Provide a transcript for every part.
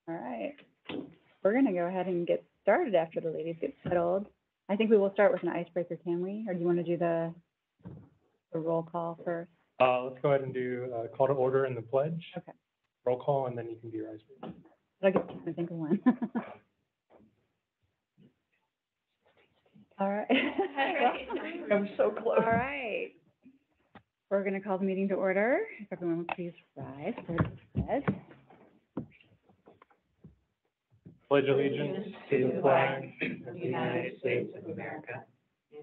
All right. We're gonna go ahead and get started after the ladies get settled. I think we will start with an icebreaker, can we? Or do you want to do the roll call first? Let's go ahead and do call to order and the pledge. Okay. Roll call, and then you can do your icebreaker. I'll get time to think of one. All right. I'm so close. All right. We're gonna call the meeting to order. If everyone would please rise for the pledge. Pledge allegiance to the flag of the United States of America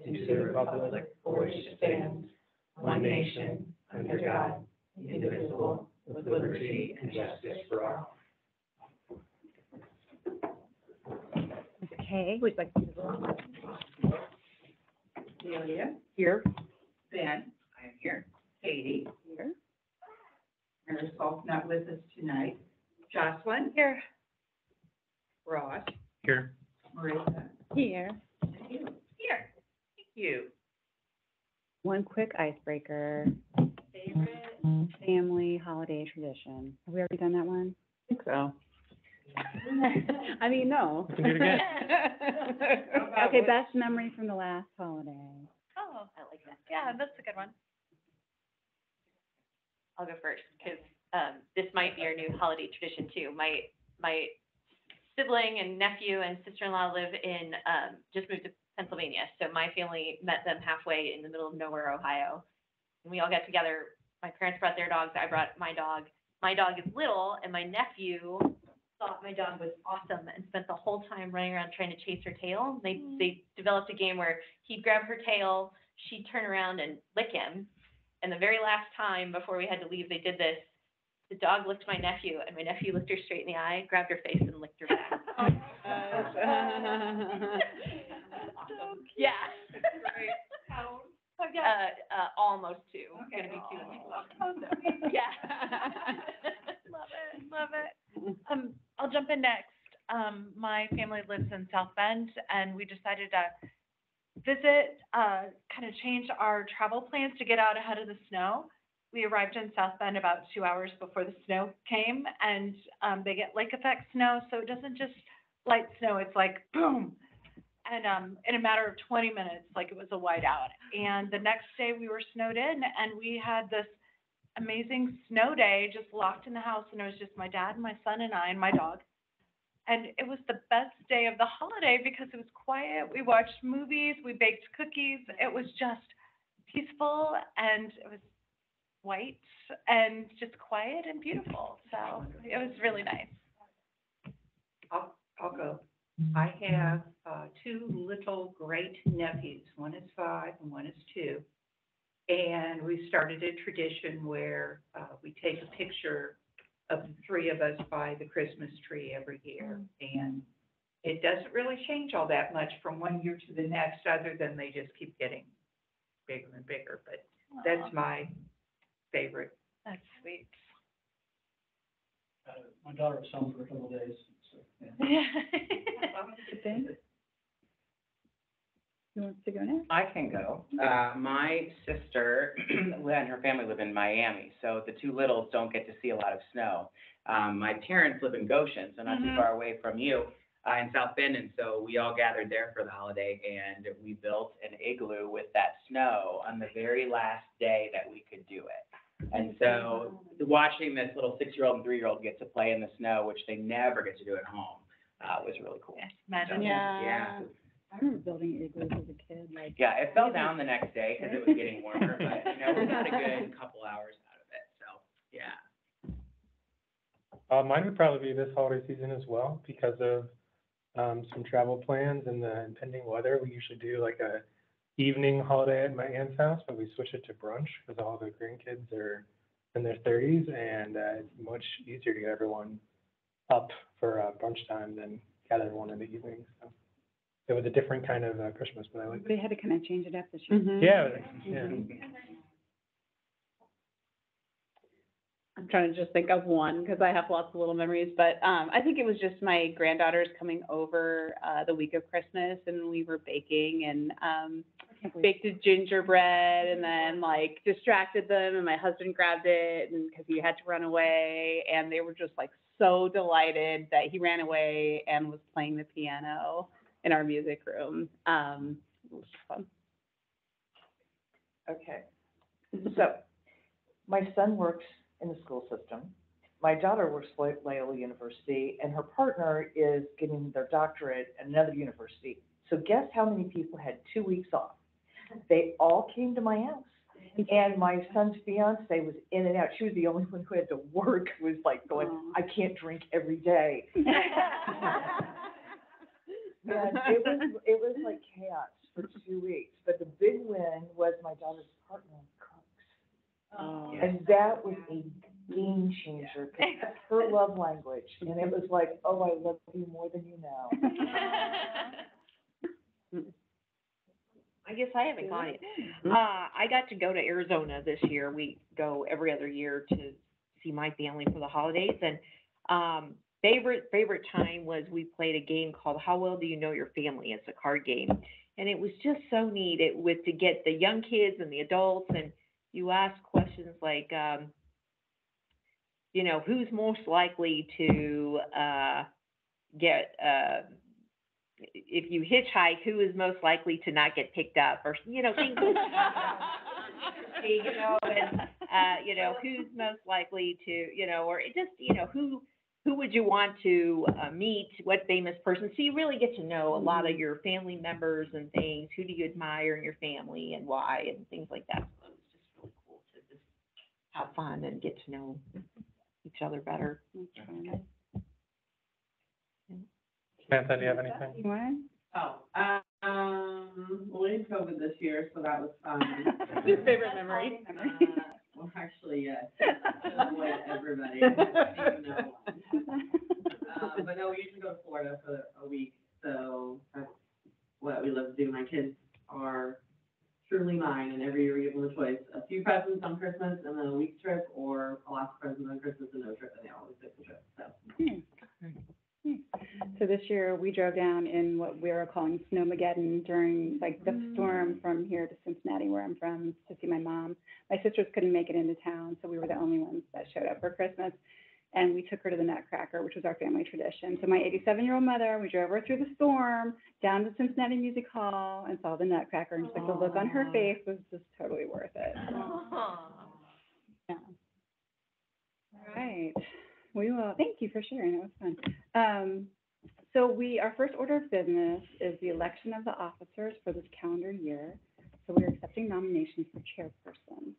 and to the republic for which it stands, one nation, under God, indivisible, with liberty and justice for all. Okay, would you like to do the roll call? Celia? Here. Ben? I'm here. Katie? Here. Marisol's not with us tonight. Jocelyn? Here. Ross? Here. Marissa? Here. And you? Here. Thank you. One quick icebreaker. Favorite family holiday tradition. Have we already done that one? I think so. I mean, no. We can do it again. Okay, best memory from the last holiday. Oh, I like that. Yeah, that's a good one. I'll go first because this might be our new holiday tradition too. My sibling and nephew and sister-in-law live in just moved to Pennsylvania, so my family met them halfway in the middle of nowhere, Ohio, and we all got together. My parents brought their dogs. I brought my dog. My dog is little, and my nephew thought my dog was awesome and spent the whole time running around trying to chase her tail. They developed a game where he'd grab her tail, she'd turn around and lick him. And the very last time before we had to leave, they did this. The dog licked my nephew, and my nephew looked her straight in the eye, grabbed her face, and licked her back. Yeah. Almost 2. Okay. Gonna be 2. Yeah. Love it. I'll jump in next. My family lives in South Bend, and we decided to visit, kind of change our travel plans to get out ahead of the snow. We arrived in South Bend about 2 hours before the snow came, and they get lake effect snow, so it doesn't just light snow, it's like boom. And in a matter of 20 minutes, like it was a whiteout. And the next day we were snowed in, and we had this amazing snow day, just locked in the house, and it was just my dad and my son and I and my dog. And it was the best day of the holiday because it was quiet. We watched movies, we baked cookies. It was just peaceful, and it was white and just quiet and beautiful. So it was really nice. I'll go. I have 2 little great nephews. One is 5 and one is 2. And we started a tradition where we take a picture of the 3 of us by the Christmas tree every year. And it doesn't really change all that much from one year to the next, other than they just keep getting bigger and bigger. But that's my favorite. That's sweet. My daughter was home for a couple of days, so, yeah. Ben? Who wants to go next? I can go. My sister and her family live in Miami, so the 2 littles don't get to see a lot of snow. My parents live in Goshen, so not too far away from you, in South Bend, and so we all gathered there for the holiday, and we built an igloo with that snow on the very last day that we could do it. And so watching this little 6-year-old and 3-year-old get to play in the snow, which they never get to do at home, was really cool. Yes, imagine. Yeah. I remember building igloos as a kid, like. Yeah, it fell down the next day because it was getting warmer, but, we got a good couple hours out of it, so, yeah. Mine would probably be this holiday season as well because of some travel plans and the impending weather. We usually do like a evening holiday at my aunt's house, but we switch it to brunch because all the grandkids are in their 30s, and it's much easier to get everyone up for brunch time than gather everyone in the evening. So it was a different kind of Christmas, but I like it. They had to kind of change it up this year. Yeah. I'm trying to just think of one because I have lots of little memories, but I think it was just my granddaughters coming over the week of Christmas, and we were baking, and baked a gingerbread and then like distracted them, and my husband grabbed it and because he had to run away, and they were just like so delighted that he ran away and was playing the piano in our music room. It was fun. Okay. So, my son works in the school system. My daughter works at Loyola University, and her partner is getting their doctorate at another university. So guess how many people had 2 weeks off? They all came to my house. And my son's fiance was in and out. She was the only one who had to work, was like going, I can't drink every day. And it was like chaos for 2 weeks. But the big win was my daughter's partner cooks. And that was a game changer, because that's her love language. And it was like, oh, I love you more than you know. I guess I haven't gone yet. I got to go to Arizona this year. We go every other year to see my family for the holidays. And favorite time was we played a game called How Well Do You Know Your Family? It's a card game. And it was just so neat. It was to get the young kids and the adults, and you ask questions like, you know, who's most likely to get if you hitchhike, who is most likely to not get picked up, or, you know, things like that. You know, and, you know, who's most likely to, you know, or it just, you know, who would you want to meet, what famous person? So you really get to know a lot of your family members and things. Who do you admire in your family and why, and things like that. So it was just really cool to just have fun and get to know each other better. Samantha, do you have anything? You want? Well, we had COVID this year, so that was fun. Your favorite memory? Well, actually, yes. Avoid everybody. Even know one. But no, we usually go to Florida for a week, so that's what we love to do. My kids are truly mine, and every year we give them a choice. A few presents on Christmas and then a week trip, or a lot of presents on Christmas and no trip, and they always pick the trip, so. So this year, we drove down in what we were calling Snowmageddon during like the storm from here to Cincinnati, where I'm from, to see my mom. My sisters couldn't make it into town, so we were the only ones that showed up for Christmas. And we took her to the Nutcracker, which was our family tradition. So my 87-year-old mother, we drove her through the storm, down to Cincinnati Music Hall, and saw the Nutcracker. And just like the look on her face was just totally worth it. Yeah. All right. We will, thank you for sharing, it was fun. So our first order of business is the election of the officers for this calendar year. So we're accepting nominations for chairperson.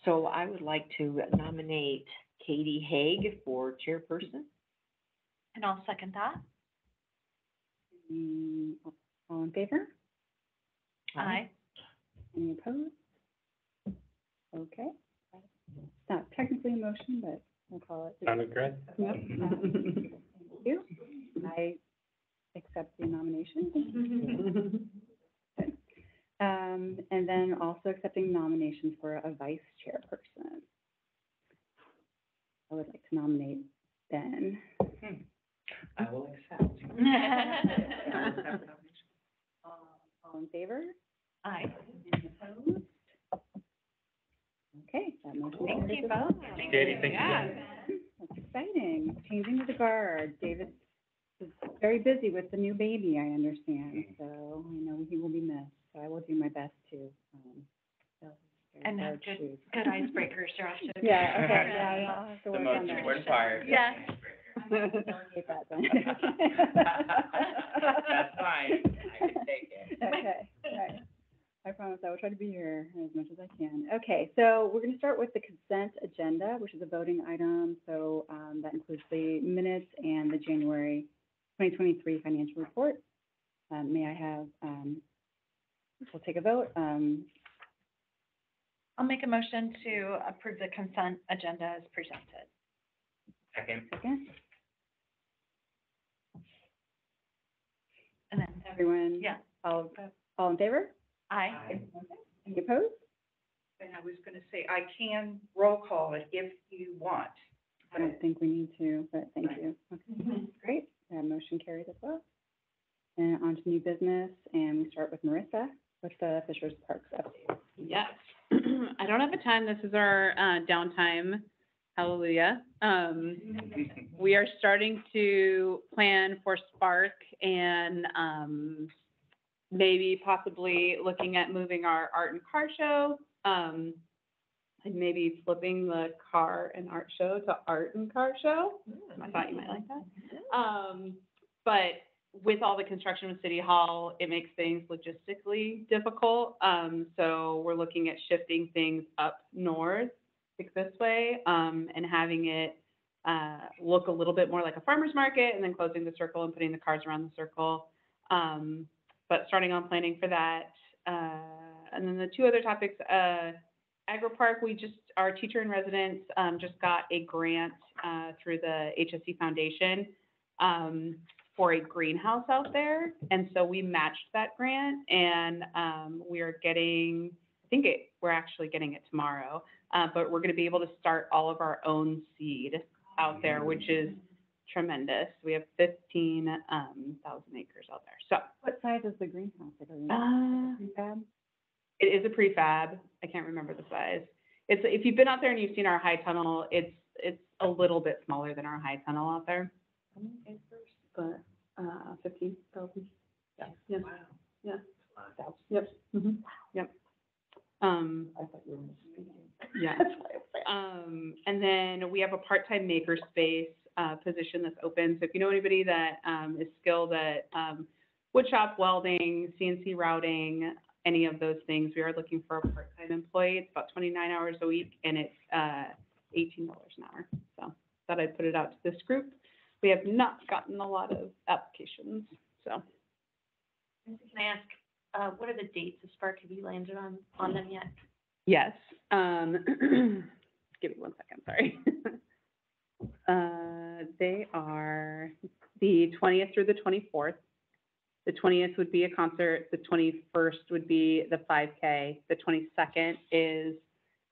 So I would like to nominate Katie Haig for chairperson. And I'll second that. All in favor? Aye. Any opposed? Okay. It's not technically a motion, but we'll call it. Sounded great. Yep. Thank you. I accept the nomination. And then also accepting nominations for a vice chairperson. I would like to nominate Ben. I will accept. All in favor? Aye. Any opposed? Okay, that motion Thank carries you as well. both. Katie, thank you. Yeah. That's exciting. Changing to the guard. David is very busy with the new baby, I understand. So I know he will be missed. So I will do my best to fill his And very have large shoes. good icebreakers, Josh. Yeah, okay, yeah, I'll have to The work most on that. important part. Yes. Delegate that then. That's fine. I can take it. Okay, all right. I promise I will try to be here as much as I can. Okay, so we're going to start with the consent agenda, which is a voting item. So that includes the minutes and the January 2023 financial report. May I have, we'll take a vote. I'll make a motion to approve the consent agenda as presented. Second. Second, And then, everyone? yeah. All in favor? Aye. Any opposed? And I was gonna say, I can roll call it if you want. I don't think we need to, but thank you. Okay, great. Motion carried as well. And on to new business, and we start with Marissa. What's Fisher's Parks update. Yes. I don't have a ton. This is our downtime. Hallelujah. We are starting to plan for Spark and maybe possibly looking at moving our art and car show. And maybe flipping the car and art show to art and car show. I thought you might like that. But with all the construction with City Hall, it makes things logistically difficult. So we're looking at shifting things up north, like this way, and having it look a little bit more like a farmer's market, and then closing the circle and putting the cars around the circle. But starting on planning for that. And then the two other topics, Agri Park, our teacher in residence just got a grant through the HSC Foundation for a greenhouse out there. And so we matched that grant, and we are getting, we're actually getting it tomorrow, but we're going to be able to start all of our own seed out there, which is tremendous. We have 15,000 acres out there. So What size is the greenhouse? Like a prefab? it is a prefab. I can't remember the size. If you've been out there and you've seen our high tunnel, it's a little bit smaller than our high tunnel out there. But 15,000. Yeah. Yeah. Yeah. Yep. Mhm. Yep. I thought you were misspeaking. Yeah. And then we have a part-time makerspace position that's open. So if you know anybody that is skilled at wood shop, welding, CNC routing, any of those things, we are looking for a part-time employee. It's about 29 hours a week, and it's $18 an hour. So thought I'd put it out to this group. We have not gotten a lot of applications, so. Can I ask, what are the dates of Spark? Have you landed on them yet? Yes. Give me 1 second, sorry. They are the 20th through the 24th. The 20th would be a concert. The 21st would be the 5K. The 22nd is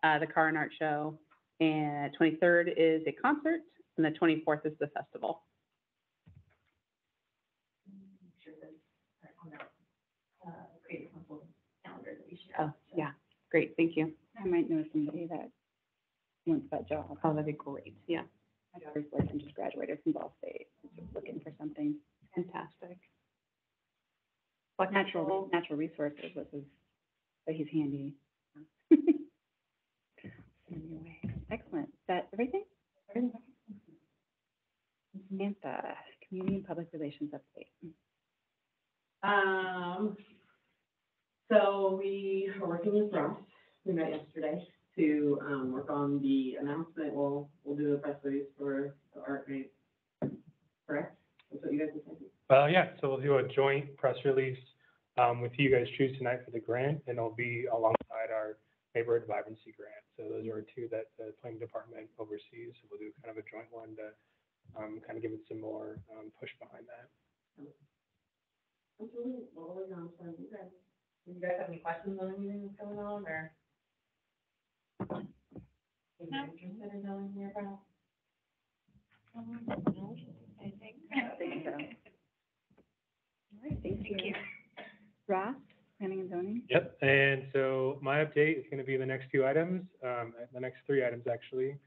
the car and art show. And 23rd is a concert. And the 24th is the festival. Oh, yeah. Great. Thank you. I might know somebody that wants that job. Oh, that'd be great. Yeah. My daughter's boyfriend just graduated from Ball State, just looking for something. Fantastic. Natural resources was his, but he's handy. Anyway, excellent. Is that everything? Samantha, Community and Public Relations update. So we are working with Ross. We met yesterday to, work on the announcement. We'll do a press release for the art grant. Correct? That's what you guys are saying? Yeah, so we'll do a joint press release with You Guys Choose Tonight for the grant, and it'll be alongside our Neighborhood Vibrancy Grant. So those are two that the planning department oversees. So we'll do kind of a joint one to kind of give it some more push behind that. Absolutely. Well, we're on for you guys. Do you guys have any questions on anything that's going on, or? No. Interested in knowing more about? I think so. All right, thank you. Ross, Planning and Zoning? Yep, and so my update is going to be the next few items, the next 3 items actually.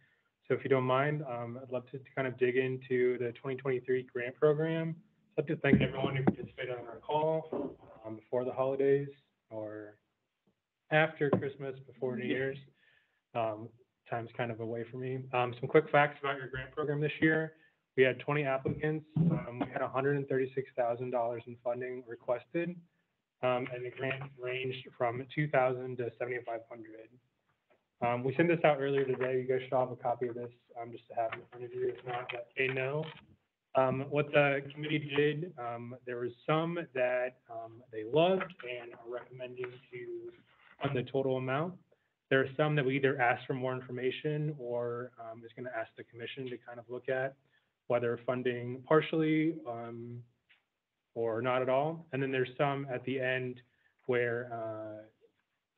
So if you don't mind, I'd love to kind of dig into the 2023 grant program. I'd like to thank everyone who participated on our call before the holidays or after Christmas, before New Year's. Time's kind of away from me. Some quick facts about your grant program this year. We had 20 applicants. We had $136,000 in funding requested. And the grant ranged from $2,000 to $7,500. We sent this out earlier today. You guys should all have a copy of this just to have in front of you. If not, let me know. What the committee did, there was some that they loved and are recommending to fund the total amount. There are some that we either asked for more information or is going to ask the commission to kind of look at whether funding partially or not at all. And then there's some at the end where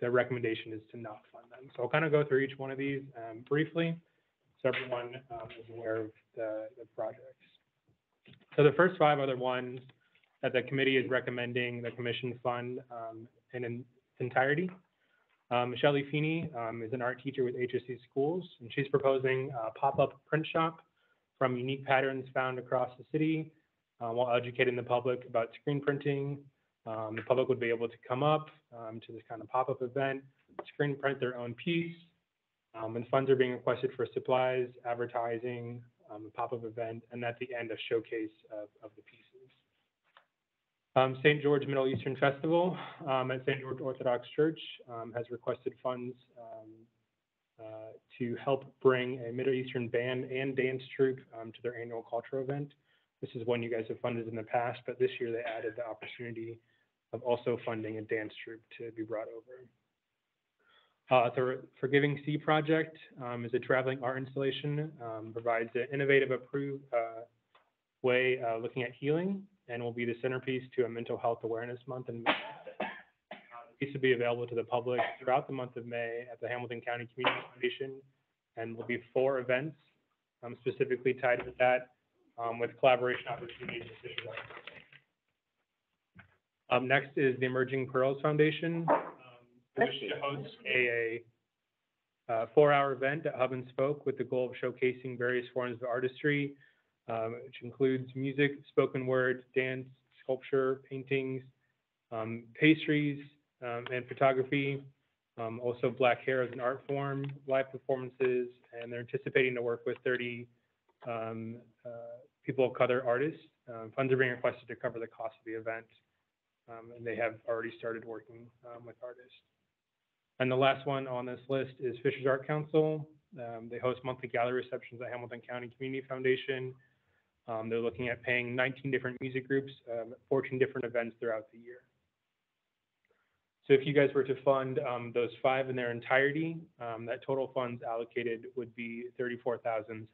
the recommendation is to not fund them. So I'll kind of go through each one of these briefly so everyone is aware of the projects. So the first 5 are the ones that the committee is recommending the commission fund. And in entirety. Shelley Feeney is an art teacher with HSC Schools, and she's proposing a pop-up print shop from unique patterns found across the city while educating the public about screen printing. The public would be able to come up to this kind of pop-up event, screen print their own piece, and funds are being requested for supplies, advertising, a pop-up event, and at the end, a showcase of the pieces. St. George Middle Eastern Festival at St. George Orthodox Church has requested funds to help bring a Middle Eastern band and dance troupe to their annual cultural event. This is one you guys have funded in the past, but this year they added the opportunity of also funding a dance troupe to be brought over. The Forgiving Sea Project is a traveling art installation, provides an innovative, approved way looking at healing, and will be the centerpiece to a mental health awareness month in May. The piece will be available to the public throughout the month of May at the Hamilton County Community Foundation, and will be 4 events specifically tied with that, with collaboration opportunities with Fisher Art. Next is the Emerging Pearls Foundation. We wish to host a 4-hour event at Hub and Spoke with the goal of showcasing various forms of artistry, which includes music, spoken word, dance, sculpture, paintings, pastries, and photography. Also Black hair as an art form, live performances, and they're anticipating to work with 30 people of color artists. Funds are being requested to cover the cost of the event, and they have already started working with artists. And the last one on this list is Fisher's Art Council. They host monthly gallery receptions at Hamilton County Community Foundation. They're looking at paying 19 different music groups, 14 different events throughout the year. So if you guys were to fund those 5 in their entirety, that total funds allocated would be $34,750.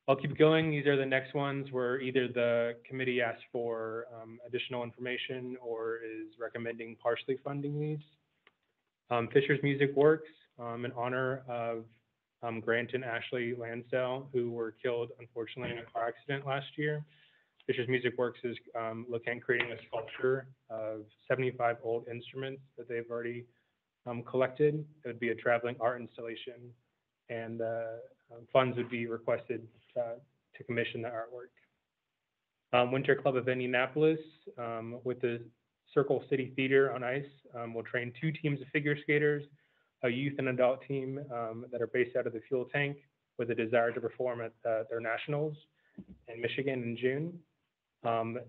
I'll keep going. These are the next ones where either the committee asked for additional information or is recommending partially funding these. Fisher's Music Works in honor of Grant and Ashley Lansdale, who were killed unfortunately in a car accident last year. Fisher's Music Works is looking at creating a sculpture of 75 old instruments that they've already collected. It would be a traveling art installation, and funds would be requested to commission the artwork. Winter Club of Indianapolis, with the Circle City Theater on ice, will train 2 teams of figure skaters, a youth and adult team that are based out of the Fuel Tank, with a desire to perform at their nationals in Michigan in June.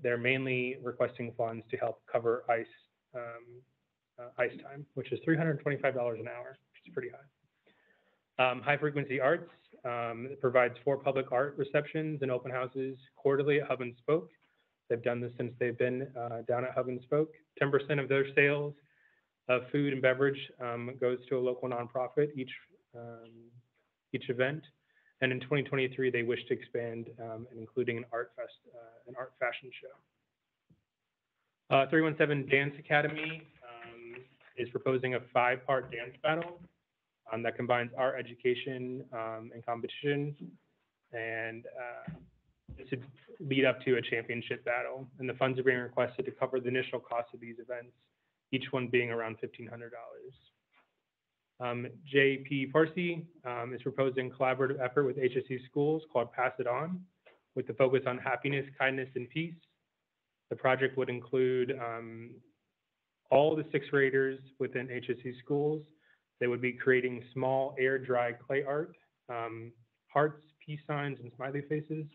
They're mainly requesting funds to help cover ice time, which is $325 an hour, which is pretty high. High Frequency Arts provides 4 public art receptions and open houses quarterly at Hub and Spoke. They've done this since they've been down at Hub and Spoke. 10% of their sales of food and beverage goes to a local nonprofit each event. And in 2023, they wish to expand and including an art fashion show. 317 Dance Academy is proposing a 5-part dance battle that combines art education and competition, and this would lead up to a championship battle. And the funds are being requested to cover the initial cost of these events, each one being around $1,500. J.P. Parsi is proposing a collaborative effort with HSC Schools called Pass It On, with the focus on happiness, kindness, and peace. The project would include all the 6th graders within HSC Schools. They would be creating small air-dry clay art, hearts, peace signs, and smiley faces.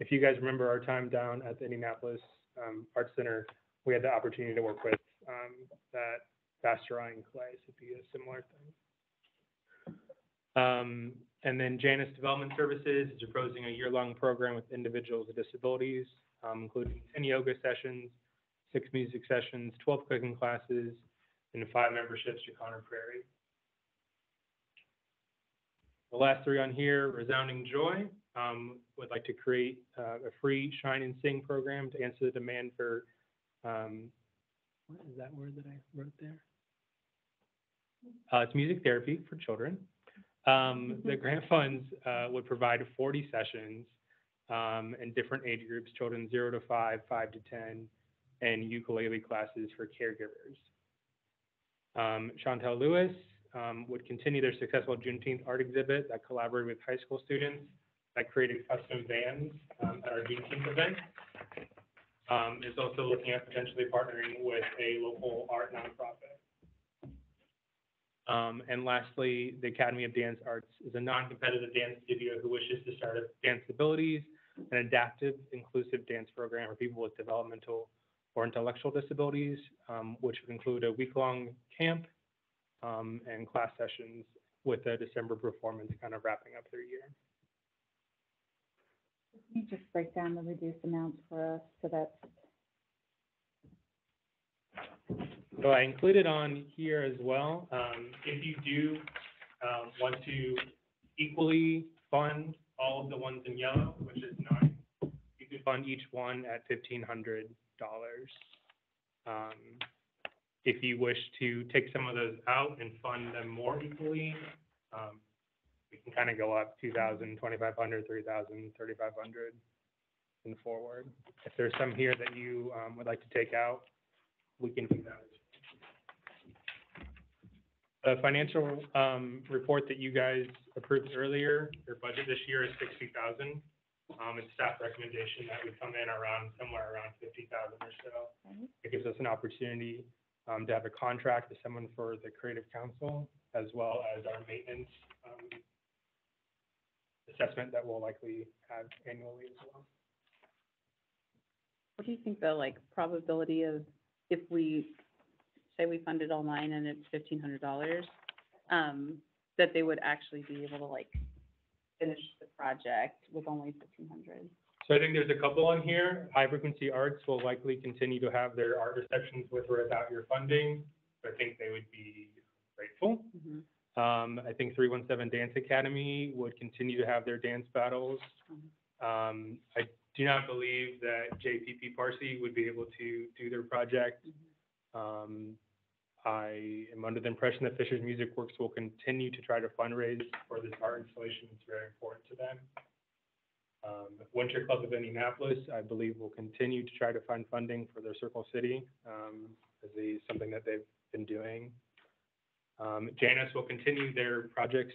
If you guys remember our time down at the Indianapolis Art Center, we had the opportunity to work with that fast drying clay, so it'd be a similar thing. And then Janus Development Services is proposing a year-long program with individuals with disabilities, including 10 yoga sessions, 6 music sessions, 12 cooking classes, and 5 memberships to Conner Prairie. The last 3 on here, Resounding Joy, would like to create a free Shine and Sing program to answer the demand for, what is that word that I wrote there? It's music therapy for children. The grant funds would provide 40 sessions in different age groups, children 0 to 5, 5 to 10, and ukulele classes for caregivers. Chantel Lewis would continue their successful Juneteenth art exhibit that collaborated with high school students that created custom vans at our Juneteenth event. Is also looking at potentially partnering with a local art nonprofit. And lastly, the Academy of Dance Arts is a non-competitive dance studio who wishes to start a dance abilities, an adaptive, inclusive dance program for people with developmental or intellectual disabilities, which would include a week-long camp and class sessions with a December performance kind of wrapping up their year. Can you just break down the reduced amounts for us, so that's, So I included on here as well, if you do want to equally fund all of the ones in yellow, which is 9, you could fund each one at $1,500. If you wish to take some of those out and fund them more equally, we can kind of go up 2,000, 2,500, 3,000, 3,500 and forward. If there's some here that you would like to take out, we can do that. The financial report that you guys approved earlier, your budget this year is 60,000. It's staff recommendation that we come in somewhere around 50,000 or so. It gives us an opportunity to have a contract with someone for the creative council, as well as our maintenance assessment that we'll likely have annually as well. What do you think the probability of, if we say we funded all 9 and it's $1,500, that they would actually be able to finish the project with only $1,500? So I think there's a couple on here. High Frequency Arts will likely continue to have their art receptions with or without your funding. I think they would be grateful. I think 317 Dance Academy would continue to have their dance battles. I do not believe that JPP Parsi would be able to do their project. I am under the impression that Fisher's Music Works will continue to try to fundraise for this art installation. It's very important to them. Winter Club of Indianapolis, I believe, will continue to try to find funding for their Circle City, as something that they've been doing. Janus will continue their projects.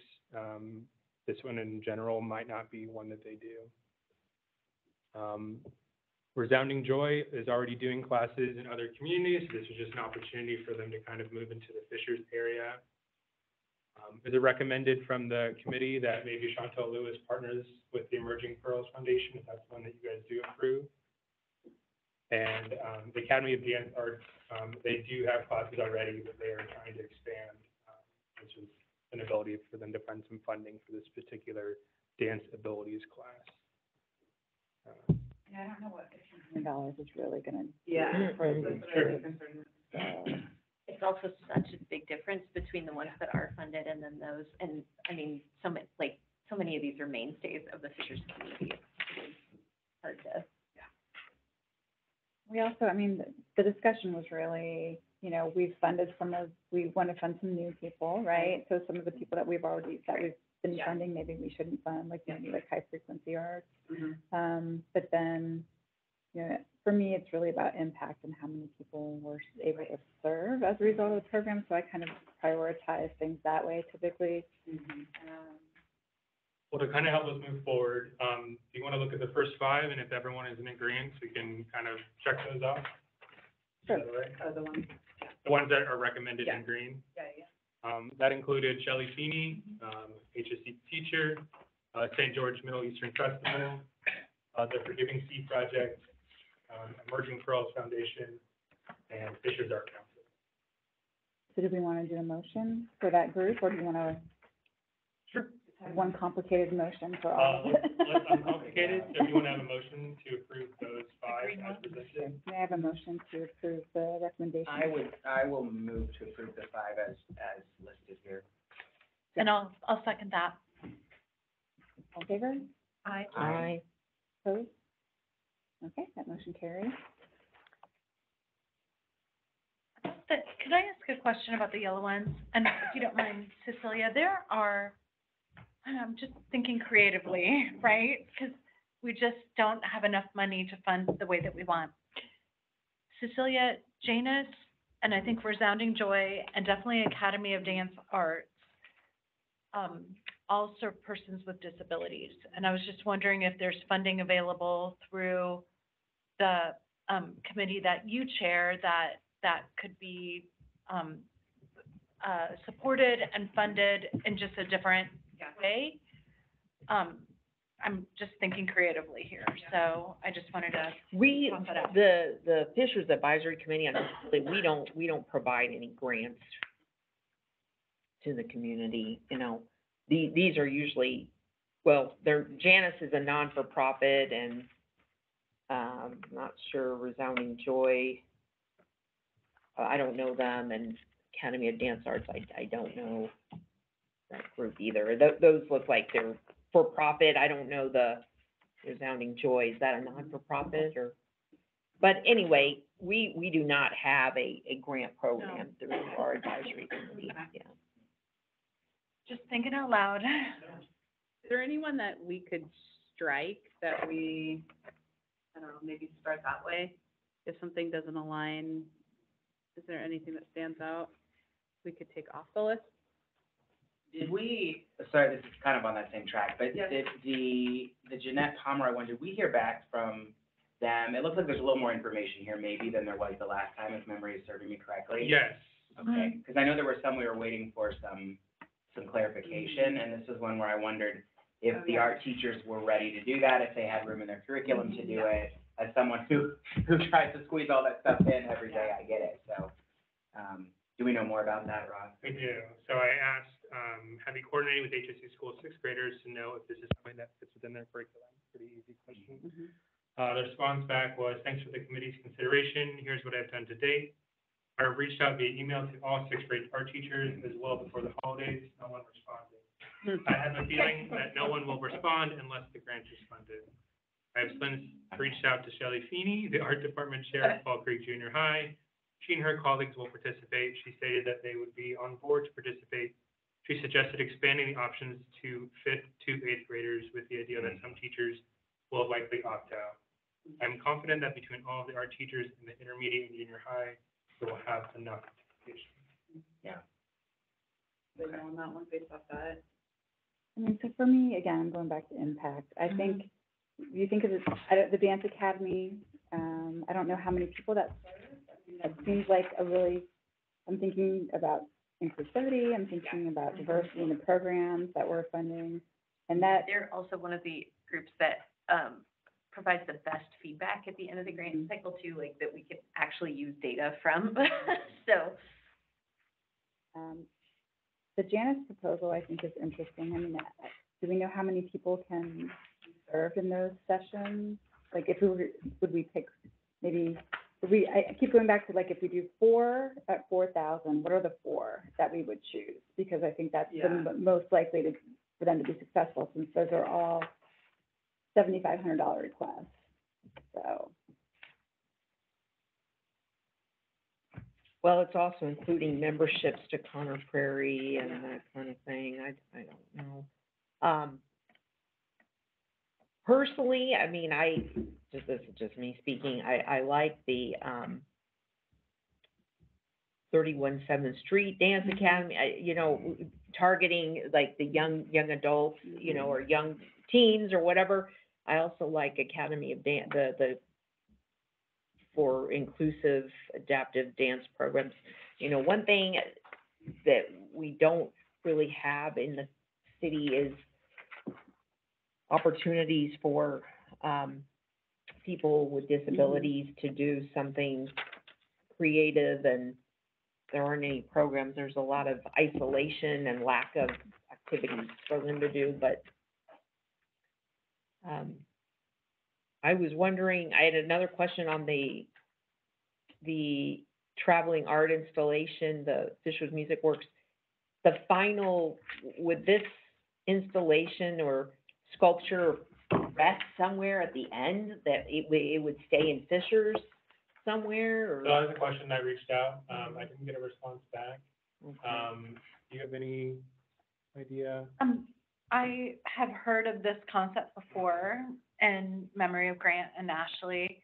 This one in general might not be one that they do. Resounding Joy is already doing classes in other communities. So this is just an opportunity for them to kind of move into the Fishers area. Is it recommended from the committee that maybe Chantel Lewis partners with the Emerging Pearls Foundation, if that's one that you guys do approve? And the Academy of Dance Arts, they do have classes already, but they are trying to expand, which is an ability for them to find some funding for this particular dance abilities class. I don't know what $1,500 is really gonna. Yeah. It's also such a big difference between the ones that are funded and then those, and I mean, so many of these are mainstays of the Fishers community. It's hard to. We also, I mean, the discussion was really, we want to fund some new people, right? So some of the people that we've been funding, maybe we shouldn't fund, maybe High Frequency Arts. But then, for me, it's really about impact and how many people we're able to serve as a result of the program. So I kind of prioritize things that way typically. Well, to kind of help us move forward, do you want to look at the first 5, and if everyone is in agreement, we can kind of check those off? Sure. Is that all right? The ones. The ones that are recommended in green? Yeah. That included Shelley Feeney, HSC teacher, St. George Middle Eastern Festival, the Forgiving Sea Project, Emerging Pearls Foundation, and Fisher's Art Council. So do we want to do a motion for that group, or do you want to? Sure. Have one complicated motion for all? Let's uncomplicated. So if you want to have a motion to approve those 5 as presented. May I have a motion to approve the recommendation? I will move to approve the 5 as listed here. And I'll second that. All in favor? Aye. Opposed? Okay, that motion carries. Could I ask a question about the yellow ones? And if you don't mind, Cecilia, I'm just thinking creatively, right? Because we just don't have enough money to fund the way that we want. Cecilia Janus, and I think Resounding Joy, and definitely Academy of Dance Arts, all serve persons with disabilities. And I was just wondering if there's funding available through the committee that you chair that could be supported and funded in just a different way. I'm just thinking creatively here, so I just wanted to We, toss that out. the Fishers Advisory Committee, on disability, we don't provide any grants to the community, you know. These are usually, well, Janus is a non-for-profit, and, not sure, Resounding Joy, I don't know them, and Academy of Dance Arts, I don't know that group either. Those look like they're for-profit. I don't know the Resounding Joy, is that a non-for-profit, or? But anyway, we do not have a grant program through our advisory committee, yeah. Just thinking out loud. Is there anyone that we could strike that we, I don't know, maybe start that way? If something doesn't align, is there anything that stands out we could take off the list? Did we, sorry, this is kind of on that same track, but Yes. did the Jeanette Pomeroy one, did we hear back from them? It looks like there's a little more information here maybe than there was the last time, if memory is serving me correctly. Yes. Okay, because I know there were some we were waiting for some clarification, and this is one where I wondered if the art teachers were ready to do that, if they had room in their curriculum to do it. As someone who tries to squeeze all that stuff in every day, I get it, so, do we know more about that, Ross? We do. So I asked, have you coordinated with HSU school sixth graders to know if this is something that fits within their curriculum? Pretty easy question. The response back was, thanks for the committee's consideration. Here's what I've done to date. I reached out via email to all sixth grade art teachers as well before the holidays. No one responded. I have a feeling that no one will respond unless the grant is funded. I have since reached out to Shelley Feeney, the art department chair at Fall Creek Junior High. She and her colleagues will participate. She stated that they would be on board to participate. She suggested expanding the options to 5th to 8th graders with the idea that some teachers will likely opt out. I'm confident that between all of the art teachers in the intermediate and junior high, we will have enough participation. Yeah. They know on that one based off that. I mean, so for me, again, I'm going back to impact. I think, you think of the Dance Academy, I don't know how many people that serves. I mean, that seems like I'm thinking about inclusivity, I'm thinking about diversity in the programs that we're funding, and that, They're also one of the groups that, provides the best feedback at the end of the grant cycle too, like that we can actually use data from, so. the Janus proposal, I think, is interesting. I mean, do we know how many people can be served in those sessions? Like, if we were, would we pick, maybe, I keep going back to, like, if we do 4 at 4,000, what are the 4 that we would choose? Because I think that's the most likely for them to be successful, since those are all $7,500 requests, so. Well, it's also including memberships to Conner Prairie and that kind of thing, I don't know. Personally, I mean, this is just me speaking, I like the, 31 7th Street Dance Academy, targeting like the young adults, or young teens or whatever. I also like Academy of Dance, for inclusive adaptive dance programs. One thing that we don't really have in the city is opportunities for people with disabilities to do something creative, and there aren't any programs. There's a lot of isolation and lack of activities for them to do, but I was wondering, I had another question on the traveling art installation, the Fishers Music Works. The final, would this installation or sculpture rest somewhere at the end, that it would stay in Fishers somewhere, or? So that was a question I reached out. I didn't get a response back. Okay. Do you have any idea? I have heard of this concept before in memory of Grant and Ashley.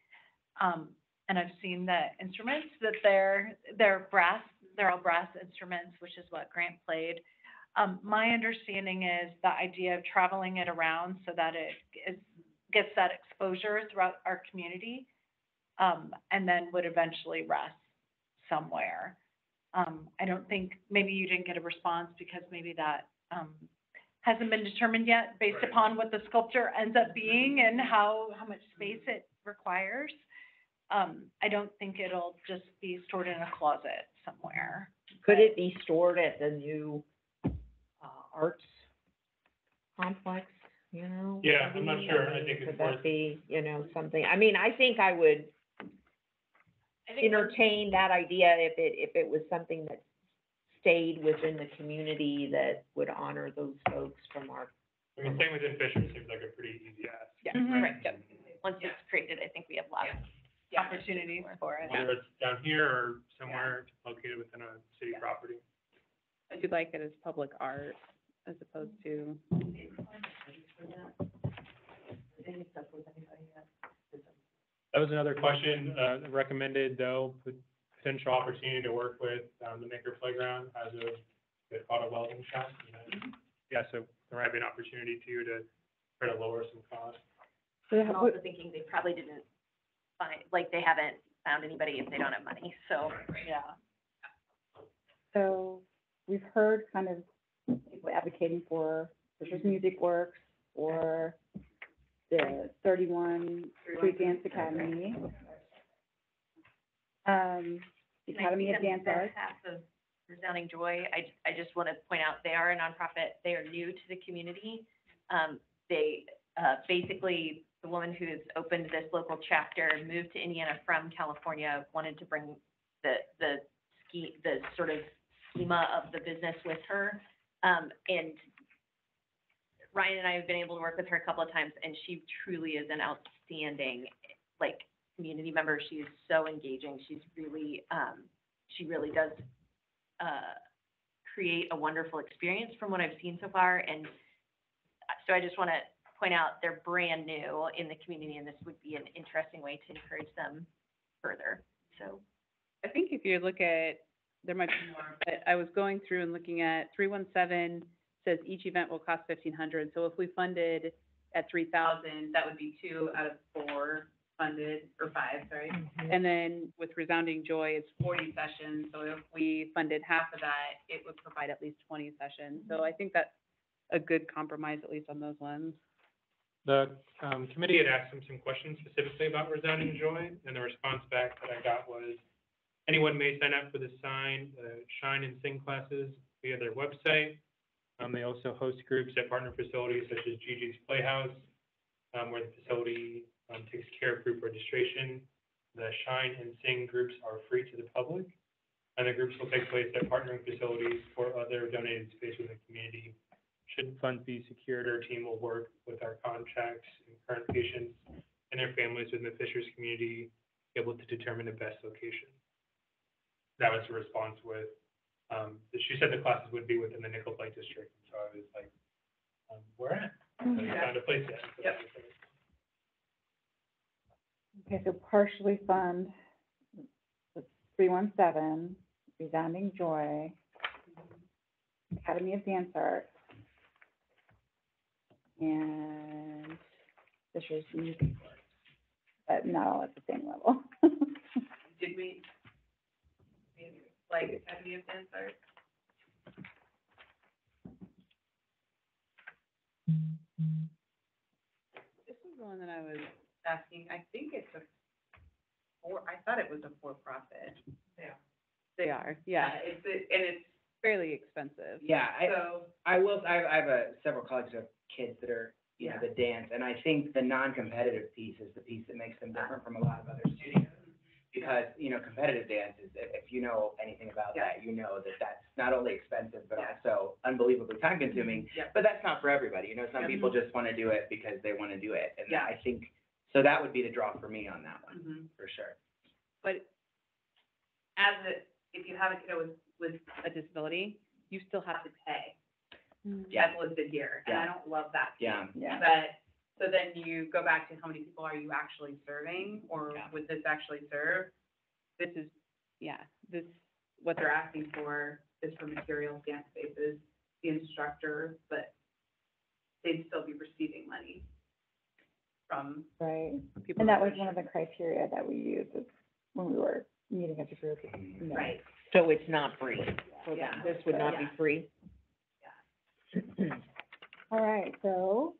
and I've seen the instruments that they're all brass instruments, which is what Grant played. My understanding is the idea of traveling it around so that gets that exposure throughout our community, and then would eventually rest somewhere. I don't think, maybe you didn't get a response because maybe that, hasn't been determined yet based Right. upon what the sculpture ends up being and how much space it requires. I don't think it'll just be stored in a closet somewhere. Could it be stored at the new, arts complex, you know? Yeah, I'm not maybe? sure. I think it's Could worth- that be, you know, something, I mean, I think I would I think entertain that idea if it was something that stayed within the community that would honor those folks from our. I mean, staying within Fisher seems like a pretty easy ask. Yeah, Mhm. right, yep. Once it's created, I think we have lots of Opportunities for it. Whether it's down here or somewhere located within a city property. I do like it as public art as opposed to. That was another question, recommended though, potential opportunity to work with, the Maker Playground as a auto welding shop. And then, yeah, so there might be an opportunity too to try to lower some costs. I'm also thinking they probably didn't find, like, they haven't found anybody if they don't have money, so. Yeah. So we've heard kind of people advocating for Fisher's Music Works or the 31 Street Dance Academy. The Academy of Dance Arts. Half of Resounding Joy, I just want to point out, they are a nonprofit, they are new to the community. They, basically, the woman who's opened this local chapter moved to Indiana from California, wanted to bring the sort of schema of the business with her. And Ryan and I have been able to work with her a couple of times, and she truly is an outstanding, like, community member. She's so engaging. She's really, she really does, create a wonderful experience from what I've seen so far. And so I just want to point out, they're brand new in the community, and this would be an interesting way to encourage them further, so. I think if you look at, there might be more, but I was going through and looking at 317 says each event will cost $1,500. So if we funded at 3,000, that would be 2 out of 4 funded, or 5, sorry. And then with Resounding Joy, it's 40 sessions. So if we funded half of that, it would provide at least 20 sessions. So I think that's a good compromise, at least on those ones. The committee had asked them some questions specifically about Resounding Joy, and the response back that I got was, anyone may sign up for the Shine and Sing classes via their website. They also host groups at partner facilities such as Gigi's Playhouse, where the facility takes care of group registration. The Shine and Sing groups are free to the public, and the groups will take place at partnering facilities or other donated space in the community. Should funds be secured, our team will work with our contacts and current patients and their families within the Fishers community, able to determine the best location. That was the response with, she said the classes would be within the Nickel Lake district, so I was like, where at? So we found a place yet. So Yep. Okay, so partially fund the 317, Resounding Joy, Academy of Dance Arts, and Fisher's Music Works, but not all at the same level. Did we, like, Academy of Dance Arts? This is the one that I was asking. I think it's I thought it was a for-profit. Yeah. They are, yeah. And it's, Fairly expensive. Yeah, so, I have several colleagues who have kids that are, you know, that dance, and I think the non-competitive piece is the piece that makes them different from a lot of other studios. Because, you know, competitive dance is, if you know anything about that, you know that that's not only expensive, but also unbelievably time-consuming. Yeah. But that's not for everybody, you know, some people just want to do it because they want to do it, and I think, so that would be the draw for me on that one, for sure. But if you have a kiddo with a disability, you still have to pay. Yeah. As listed here, and I don't love that. Yeah. Yeah. But So then you go back to how many people are you actually serving, or Yeah. would this actually serve? This is, yeah, this, What they're asking for is for materials, dance spaces, the instructor, but they'd still be receiving money from Right. people. And that was one of the criteria that we used is when we were meeting as a group. you know. Right. So it's not free. So Yeah. this would not be Yeah. free? All right, so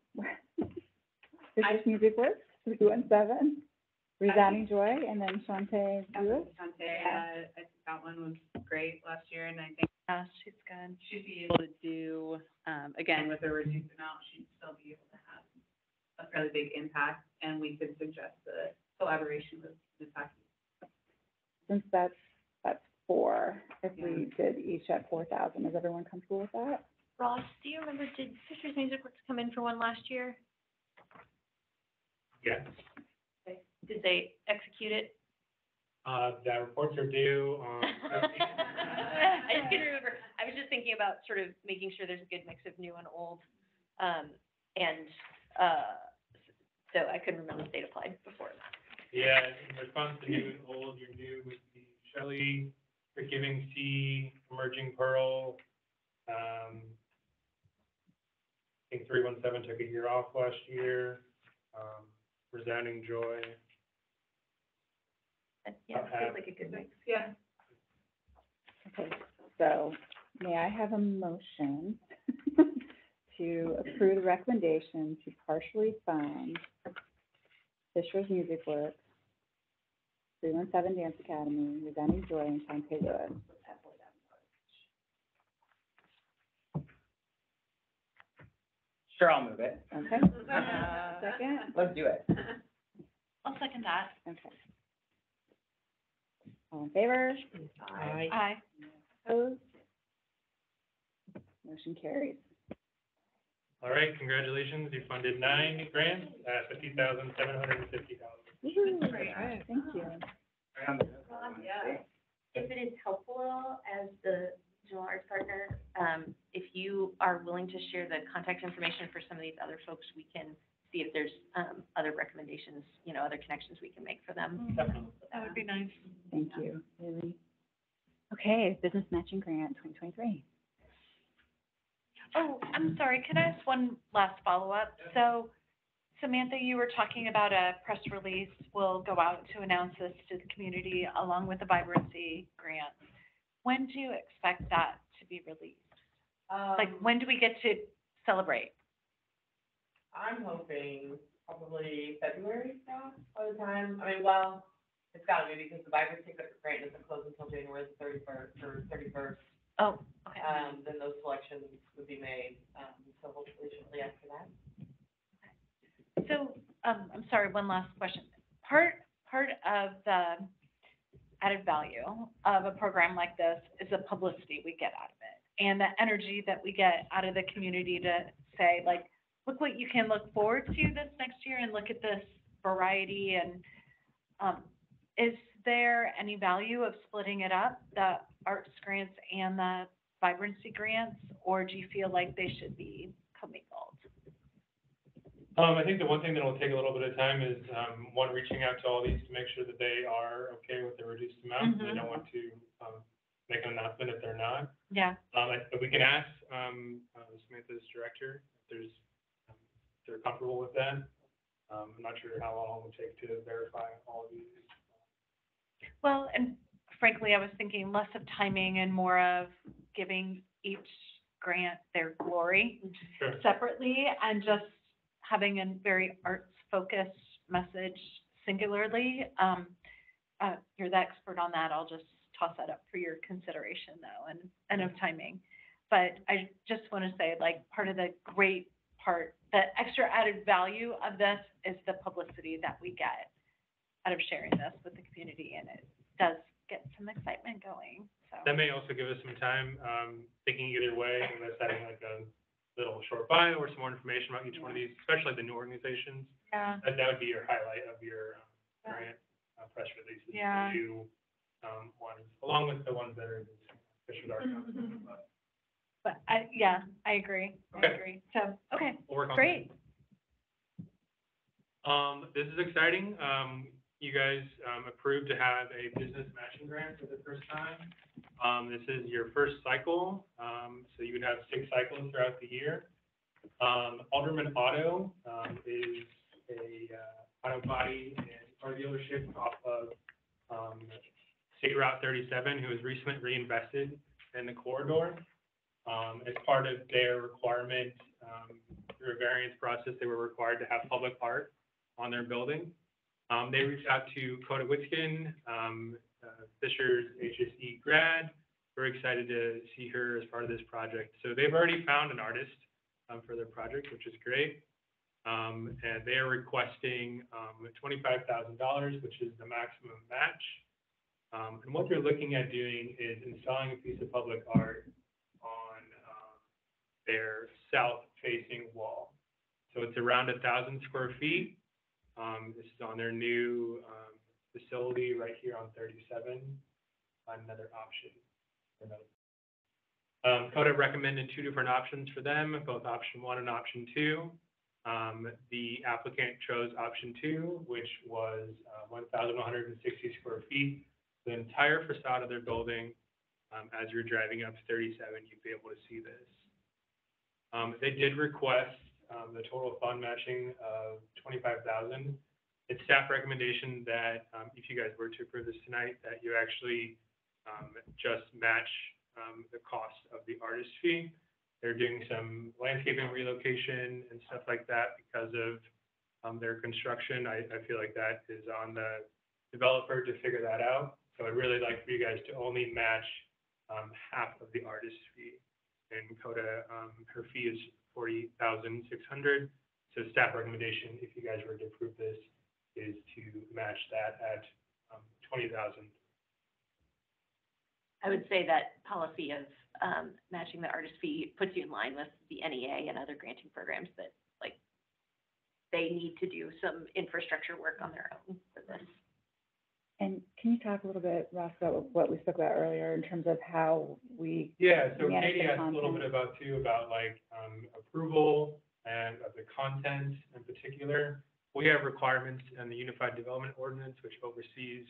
Sisters Music Works, 317, Resounding Joy, and then Shantae Lewis. Shante, I think that one was great last year, and I think She's good. she'd be Able to do, again, again, with a reduced amount, she'd still be able to have a fairly big impact, and we could suggest the collaboration with Misaki. Since that's 4, if we did each at 4,000, is everyone comfortable with that? Ross, do you remember, did Sisters Music Works come in for one last year? Yes. Did they execute it? The reports are due on. I just couldn't remember. I was just thinking about sort of making sure there's a good mix of new and old. So I couldn't remember if they'd applied before. Yeah, in response to new and old, your new would be Shelley, Forgiving Sea, Emerging Pearl. I think 317 took a year off last year. Resounding Joy. Yeah, it feels like a good mix. Yeah. Okay, so may I have a motion to approve the recommendation to partially fund Fisher's Music Works, 317 Dance Academy, Resounding Joy, and Shantae Lewis? Sure, I'll move it. Okay, second? Let's do it. I'll second that. Okay. All in favor? Aye. Opposed? Motion carries. All right, congratulations, you funded 9 grants at $50,750. Woo-hoo. Great. Thank you. Yeah. If it is helpful at all, as the General Arts Partner, if you are willing to share the contact information for some of these other folks, we can see if there's other recommendations, other connections we can make for them. Definitely. That would be nice. Thank you, Lily. Okay, Business Matching Grant 2023. Oh, I'm sorry, can I ask one last follow-up? So Samantha, you were talking about a press release will go out to announce this to the community along with the vibrancy grant. When do you expect that to be released? Like, when do we get to celebrate? I'm hoping probably February now, by the time, well, it's gotta be because the vibrancy grant doesn't close until January the 31st. Oh, okay. Then those selections would be made, so hopefully shortly after that. So, I'm sorry, one last question. Part of the added value of a program like this is the publicity we get out of it and the energy that we get out of the community to say, like, look what you can look forward to this next year and look at this variety. And is there any value of splitting it up, the arts grants and the vibrancy grants, or do you feel like they should be commingled? I think the one thing that will take a little bit of time is, one, reaching out to all these to make sure that they are okay with the reduced amount. We don't want to, make an announcement if they're not. Yeah. But we can ask, Samantha's director if they're comfortable with that. I'm not sure how long it would take to verify all of these. Well, and frankly, I was thinking less of timing and more of giving each grant their glory Sure. separately and just having a very arts-focused message singularly. You're the expert on that. I'll just toss that up for your consideration though, and of timing. But I just want to say, like, part of the great part, the extra added value of this is the publicity that we get out of sharing this with the community, and it does get some excitement going, so. That may also give us some time, thinking either way, unless having like a little short bio or some more information about each one of these, especially the new organizations. Yeah. That would be your highlight of your grant press releases, the Yeah. new ones, along with the ones that are in Fisher's Art Council. But I agree. Okay. I agree. So, okay, We'll work on that. great. This is exciting. You guys, approved to have a business matching grant for the first time. This is your first cycle, so you would have 6 cycles throughout the year. Alderman Auto, is a, auto body and car dealership off of, State Route 37, who was recently reinvested in the corridor. As part of their requirement, through a variance process, they were required to have public art on their building. They reached out to Coda Witskin, Fisher's HSE grad. We're excited to see her as part of this project. So they've already found an artist for their project, which is great. And they are requesting $25,000, which is the maximum match. And what they're looking at doing is installing a piece of public art on their south-facing wall. So it's around 1,000 square feet. This is on their new facility right here on 37. Another option. Coda recommended 2 different options for them, both option 1 and option 2. The applicant chose option 2, which was 1,160 square feet. The entire facade of their building. As you're driving up 37, you'd be able to see this. They did request the total fund matching of $25,000. It's staff recommendation that if you guys were to approve this tonight, that you actually just match the cost of the artist fee. They're doing some landscaping relocation and stuff like that because of their construction. I feel like that is on the developer to figure that out. So I'd really like for you guys to only match half of the artist fee. And Coda, her fee is $40,600. So staff recommendation, if you guys were to approve this, is to match that at $20,000. I would say that policy of matching the artist fee puts you in line with the NEA and other granting programs that, like, they need to do some infrastructure work on their own for this. And can you talk a little bit, Ross, about what we spoke about earlier in terms of how we Yeah, so manage Katie the asked a little content? bit about like approval and of the content in particular. We have requirements in the Unified Development Ordinance, which oversees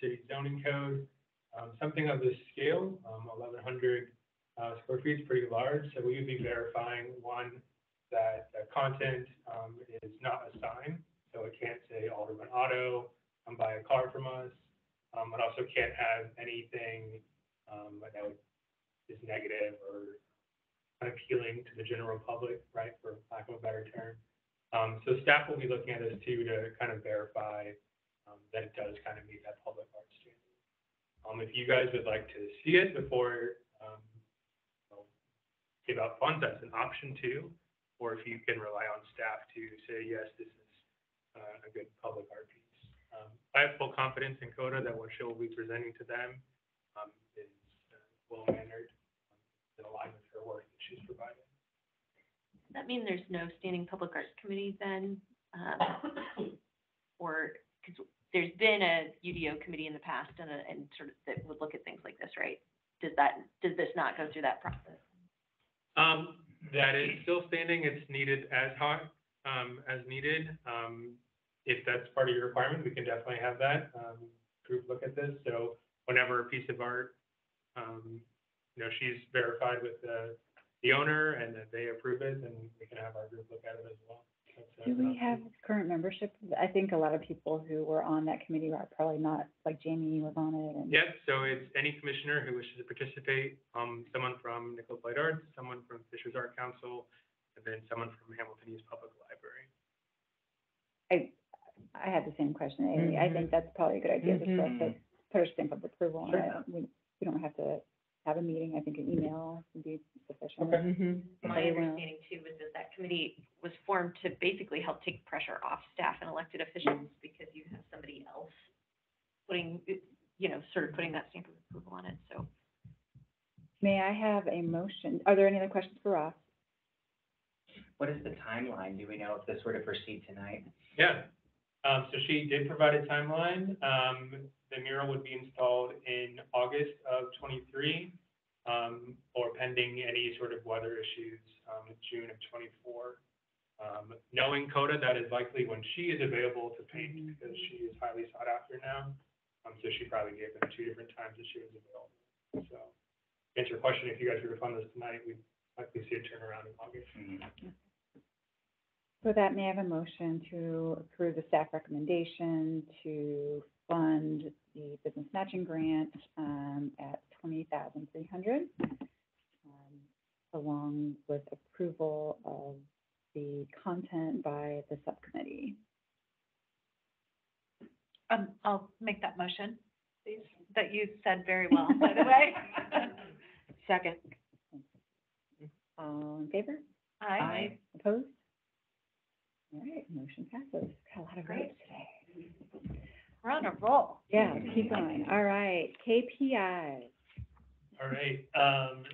city zoning code. Something of this scale, 1,100 square feet is pretty large, so we would be verifying, one, that the content is not a sign, so it can't say Alderman Auto, buy a car from us. It also can't have anything that is negative or unappealing to the general public, right, for lack of a better term. So staff will be looking at this too to kind of verify that it does kind of meet that public art standard. If you guys would like to see it before give out funds, that's an option too. Or if you can rely on staff to say, yes, this is a good public art piece. I have full confidence in Coda that what she'll be presenting to them is well-mannered, in line with her work that she's providing. Does that mean there's no standing public arts committee then? Or, because there's been a UDO committee in the past and sort of that would look at things like this, right? Does this not go through that process? That is still standing. It's needed as needed. If that's part of your requirement, we can definitely have that group look at this. So whenever a piece of art, she's verified with the owner and that they approve it, then we can have our group look at it as well. Do we have current membership? I think a lot of people who were on that committee are probably not, like Jamie was on it. And Yep, so it's any commissioner who wishes to participate, someone from Nichols Light Arts, someone from Fisher's Art Council, and then someone from Hamilton East Public Library. I had the same question, Amy. I think that's probably a good idea, just for us to put our stamp of approval on Sure. it. We don't have to have a meeting. I think an email would be sufficient. Okay. My Everyone else. understanding too was that committee was formed to basically help take pressure off staff and elected officials because you have somebody else putting, sort of putting that stamp of approval on it, so. May I have a motion? Are there any other questions for Ross? What is the timeline? Do we know if this were to proceed tonight? Yeah, so she did provide a timeline. The mural would be installed in August of '23, or pending any sort of weather issues, in June of '24. Knowing Coda, that is likely when she is available to paint, because she is highly sought after now. So she probably gave them 2 different times that she was available. So, to answer your question, if you guys were to fund this tonight, we'd likely see a turnaround in August. So that may I have a motion to approve the staff recommendation to fund the business matching grant, at $20,300, along with approval of the content by the subcommittee. I'll make that motion, please, that you said very well, by the way. Second. All in favor? Aye. Opposed? All right, motion passes. Got a lot of votes today. We're on a roll. Yeah, keep going. All right, KPIs. All right,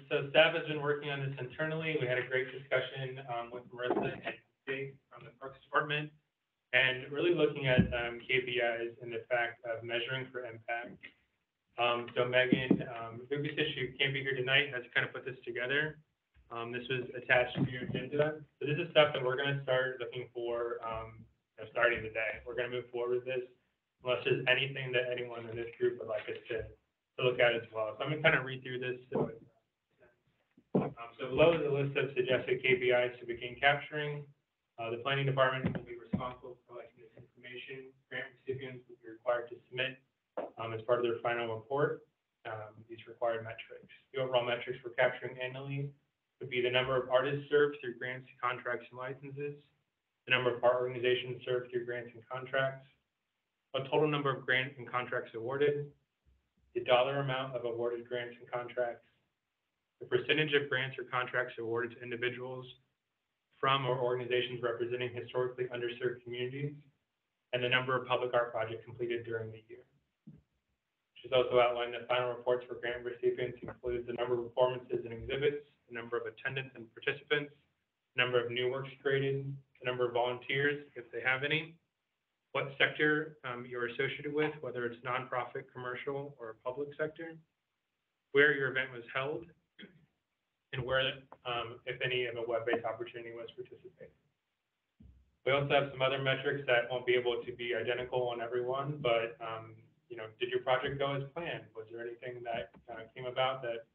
so staff has been working on this internally. We had a great discussion, with Marissa and Jake from the Parks Department, and really looking at, KPIs and the fact of measuring for impact. So Megan, biggest issue, can't be here tonight, has kind of put this together. This was attached to your agenda. So this is stuff that we're gonna start looking for, starting today. We're gonna move forward with this, unless there's anything that anyone in this group would like us to look at as well. So I'm gonna kind of read through this. So below is a list of suggested KPIs to begin capturing. The planning department will be responsible for collecting this information. Grant recipients will be required to submit, as part of their final report, these required metrics. The overall metrics we're capturing annually would be the number of artists served through grants, contracts, and licenses, the number of art organizations served through grants and contracts, a total number of grants and contracts awarded, the dollar amount of awarded grants and contracts, the percentage of grants or contracts awarded to individuals from or organizations representing historically underserved communities, and the number of public art projects completed during the year. She's also outlined that final reports for grant recipients include the number of performances and exhibits, the number of attendants and participants, the number of new works created, the number of volunteers, if they have any, what sector you're associated with, whether it's nonprofit, commercial, or public sector, where your event was held, and where, if any, of a web-based opportunity was participated. We also have some other metrics that won't be able to be identical on everyone, but did your project go as planned? Was there anything that came about that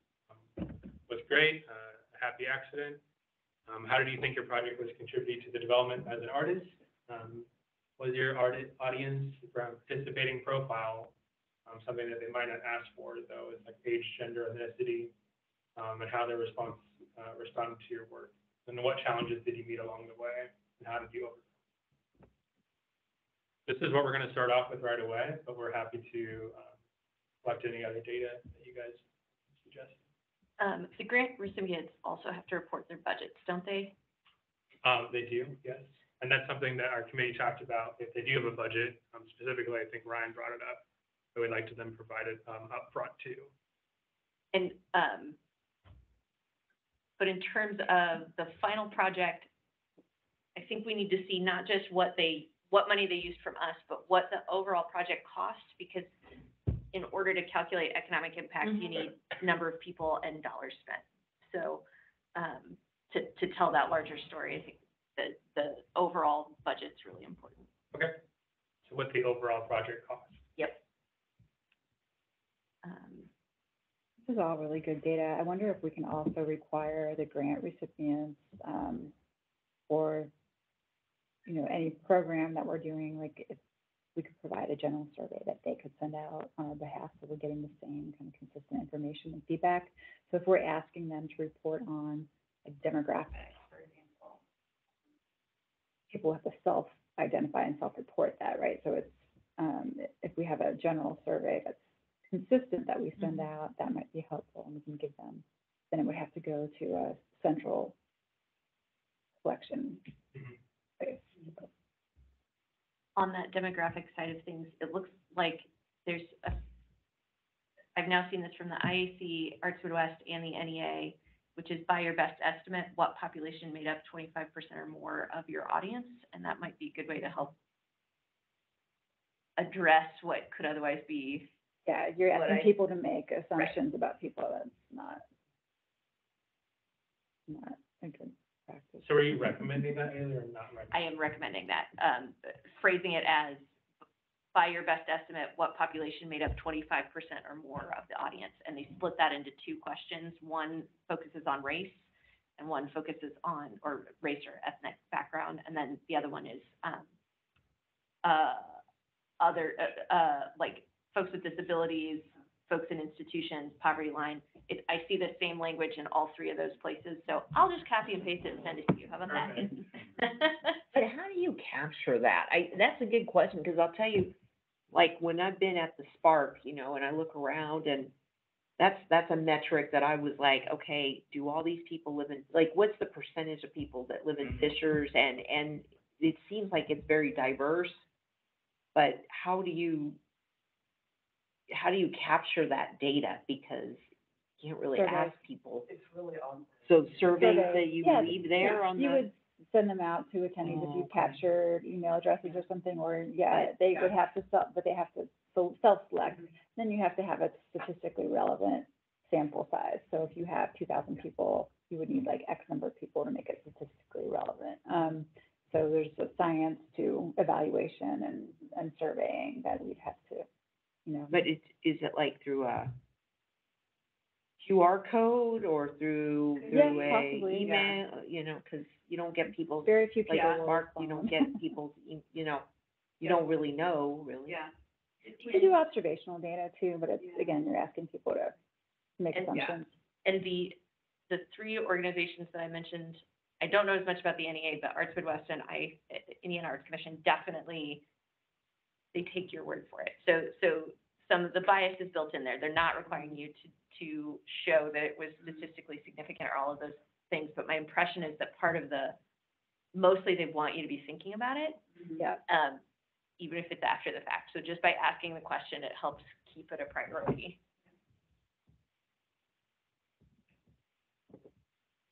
was great, a happy accident? How did you think your project was contributing to the development as an artist? Was your audience participating profile something that they might not ask for, though? It's like age, gender, ethnicity, and how they responded to your work. And what challenges did you meet along the way, and how did you overcome? This is what we're going to start off with right away, but we're happy to collect any other data that you guys suggest. The grant recipients also have to report their budgets, don't they? They do, yes. And that's something that our committee talked about. If they do have a budget, specifically, I think Ryan brought it up, but we'd like to then provide it upfront too. And, but in terms of the final project, I think we need to see not just what money they used from us, but what the overall project cost, because in order to calculate economic impact, you need number of people and dollars spent. So, to tell that larger story, I think the overall budget's really important. Okay. So what's the overall project cost? Yep. This is all really good data. I wonder if we can also require the grant recipients, or, any program that we're doing, like if we could provide a general survey that they could send out on our behalf, so we're getting the same kind of consistent information and feedback. So if we're asking them to report on like demographics, for example, people have to self-identify and self-report that, right? So it's, if we have a general survey that's consistent that we send out, that might be helpful, and we can give them, then it would have to go to a central collection place. On that demographic side of things, it looks like I've now seen this from the IAC, Arts Midwest, and the NEA, which is by your best estimate, what population made up 25% or more of your audience, and that might be a good way to help address what could otherwise be. Yeah, you're asking people to make assumptions about people. That's not a good practice. So are you recommending that, Haley, or not recommending? I am recommending that, phrasing it as, by your best estimate, what population made up 25% or more of the audience? And they split that into two questions. One focuses on race, and one focuses on, or race or ethnic background, and then the other one is, like folks with disabilities, folks in institutions, poverty line. I see the same language in all three of those places, so I'll just copy and paste it and send it to you. How about that? But how do you capture that? That's a good question, because I'll tell you, like, when I've been at the Spark, you know, and I look around, and that's a metric that I was like, okay, do all these people live in, like, what's the percentage of people that live in Fishers? And it seems like it's very diverse, but how do you capture that data? Because you can't really ask people. It's really on. So surveys Surveys. that you Yeah, leave there on the. You would send them out to attendees if Oh, you okay. captured email addresses or something, or, they would have to but they have to self-select. Then you have to have a statistically relevant sample size. So if you have 2,000 people, you would need like X number of people to make it statistically relevant. So there's a science to evaluation and surveying that we'd have to, But is it like through a QR code or through Yeah, a possibly, email? You know, because you don't get people's, very few like people a will Spark, you don't respond. get people's, you know, you don't really know, really. Yeah. You can do observational data too, but it's, again, you're asking people to make And- assumptions. And the three organizations that I mentioned, I don't know as much about the NEA, but Arts Midwest and Indiana Arts Commission definitely, they take your word for it. So some of the bias is built in there. They're not requiring you to show that it was statistically significant or all of those things, but my impression is that part of mostly they want you to be thinking about it, Yeah. even if it's after the fact. So just by asking the question, it helps keep it a priority.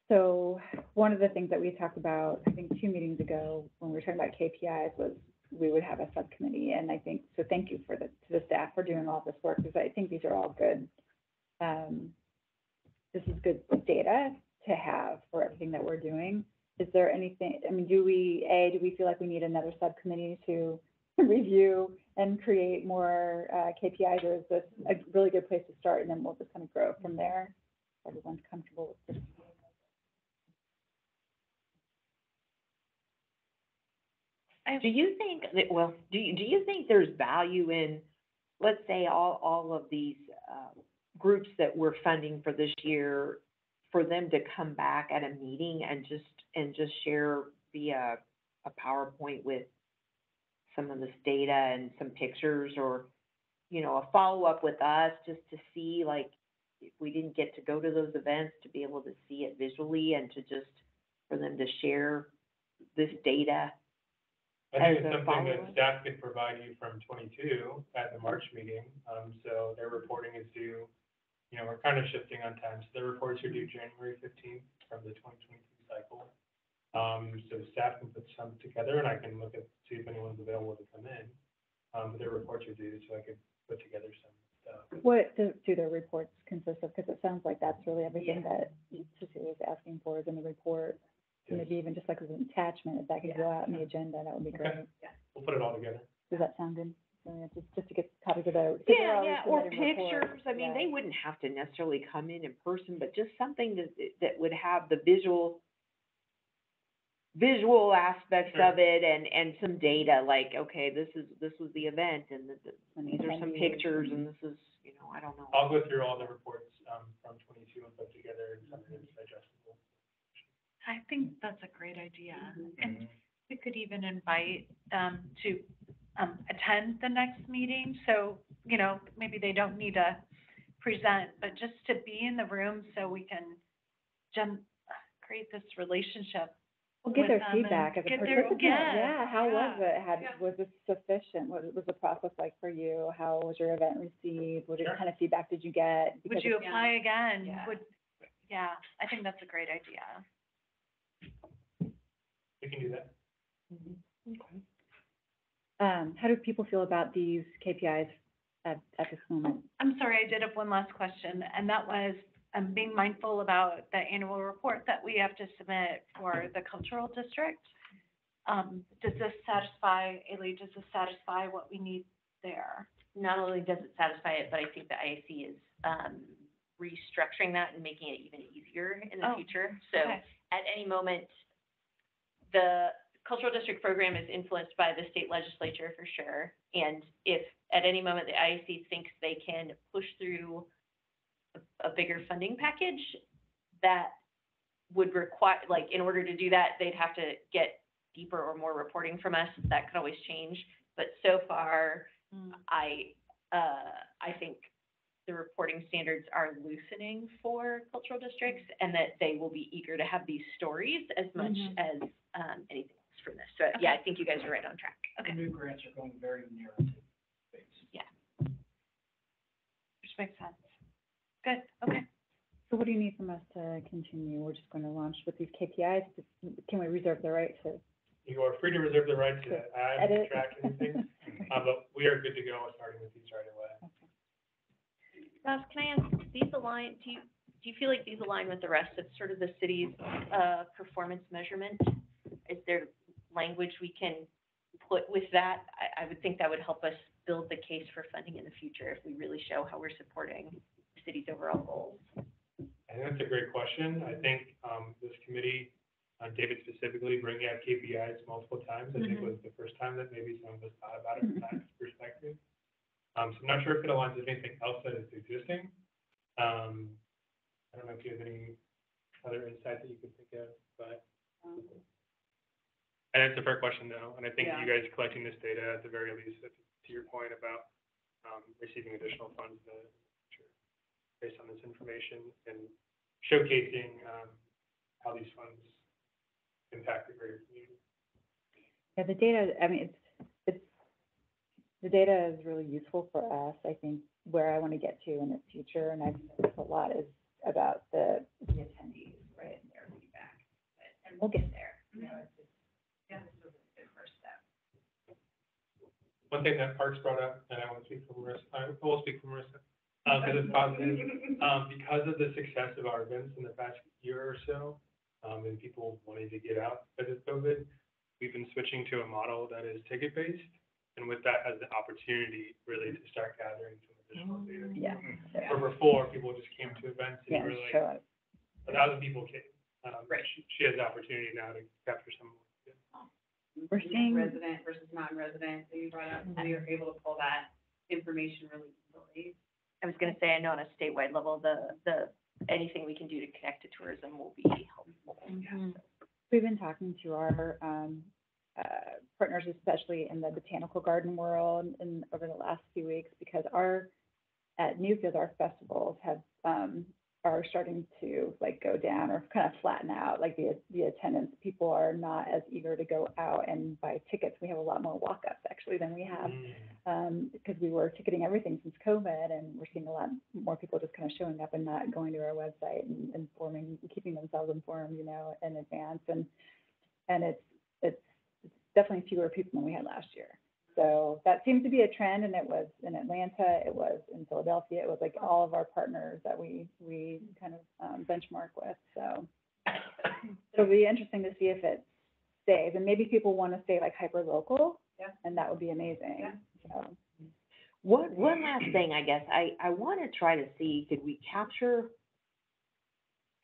So one of the things that we talked about, I think 2 meetings ago, when we were talking about KPIs, was we would have a subcommittee. And I think, so thank you to the staff for doing all this work, because I think these are all good. This is good data to have for everything that we're doing. Is there anything, I mean, do we feel like we need another subcommittee to review and create more KPIs, or is this a really good place to start, and then we'll just kind of grow from there? Everyone's comfortable with this. Do you think that, well, do you think there's value in, let's say, all of these groups that we're funding for this year, for them to come back at a meeting and just share via a PowerPoint with some of this data and some pictures, or, you know, a follow-up with us just to see, like, if we didn't get to go to those events, to be able to see it visually and to just, for them to share this data? I think as it's a something that follow-up? staff could provide you from 22 at the March meeting. So their reporting is due, you know, we're kind of shifting on time. So their reports are due January 15th from the 2022 cycle. So staff can put some together, and I can look at, see if anyone's available to come in. But their reports are due, so I could put together some stuff. What do their reports consist of? Because it sounds like that's really everything that Cecilia is asking for is in the report. Yes. Maybe even just like as an attachment, if that could go out in the agenda, that would be great. Okay. We'll put it all together. Does that sound good? So, yeah, just to get copies of the. Yeah, or pictures. I mean, they wouldn't have to necessarily come in person, but just something that would have the visual aspects Sure. of it, and some data, like, okay, this was the event, and these are some attendees. pictures, and this is, you know, I don't know. I'll go through all the reports from 22 and put together something that's digestible. I think that's a great idea. And we could even invite them to attend the next meeting. So, you know, maybe they don't need to present, but just to be in the room so we can create this relationship. Well, get with their them feedback as and a get their- participant. yeah, Yeah, how was yeah, it? Was this sufficient? What was the process like for you? How was your event received? What Sure. kind of feedback did you get? Would Because you it's- apply again? Yeah. I think that's a great idea. We can do that. Okay. How do people feel about these KPIs at this moment? I'm sorry, I did have one last question, and that was, being mindful about the annual report that we have to submit for the cultural district. Does this satisfy, Ailey, does this satisfy what we need there? Not only does it satisfy it, but I think the IAC is restructuring that and making it even easier in the Oh, future. So okay. at any moment, the cultural district program is influenced by the state legislature for sure. And if at any moment the IAC thinks they can push through a bigger funding package, that would require, like, in order to do that, they'd have to get deeper or more reporting from us. That could always change. But so far, I think the reporting standards are loosening for cultural districts, and that they will be eager to have these stories as much as anything else from this. So yeah, I think you guys are right on track. The new grants are going very narrative based. Yeah. Which makes sense. Good, okay. So what do you need from us to continue? We're just going to launch with these KPIs. Can we reserve the right to? You are free to reserve the right to add, edit. subtract anything, but we are good to go starting with these right away. Ross, can I ask, these align, do you feel like these align with the rest of sort of the city's performance measurement? Is there language we can put with that? I would think that would help us build the case for funding in the future if we really show how we're supporting the city's overall goals. I think that's a great question. I think this committee, David specifically, bringing out KPIs multiple times, I think was the first time that maybe some of us thought about it from that perspective. So I'm not sure if it aligns with anything else that is existing. I don't know if you have any other insight that you could think of, but. And it's a fair question though, and I think you guys collecting this data at the very least, to your point about receiving additional funds in the future based on this information and showcasing how these funds impact the greater community. Yeah, the data, I mean, it's, the data is really useful for us. I think where I want to get to in the future, and I've said this a lot, is about the attendees, right, and their feedback. And we'll get there. You know, it's just, this is a good first step. One thing that Parks brought up, and I won't speak for Marissa, I will speak for Marissa, because it's positive, because of the success of our events in the past year or so, and people wanting to get out because of COVID, we've been switching to a model that is ticket-based, and with that has the opportunity really to start gathering some additional data. Yeah. Where before, people just came to events and Yeah, were like, show up. 1,000 people came. She has the opportunity now to capture some more. We're seeing. Resident versus non-resident that you brought up, so you're able to pull that information really easily. I was gonna say, I know on a statewide level, the anything we can do to connect to tourism will be helpful. We've been talking to our partners, especially in the botanical garden world, and over the last few weeks, because at Newfield, our festivals have are starting to like go down or kind of flatten out. Like the attendance, people are not as eager to go out and buy tickets. We have a lot more walk-ups actually than we have because we were ticketing everything since COVID, and we're seeing a lot more people just kind of showing up and not going to our website and informing, keeping themselves informed, you know, in advance. And it's definitely fewer people than we had last year. So that seems to be a trend, and it was in Atlanta, it was in Philadelphia, it was like all of our partners that we kind of benchmark with. So it'll be interesting to see if it stays, and maybe people want to stay like hyper local, and that would be amazing. So. One last thing, I guess, I want to try to see, could we capture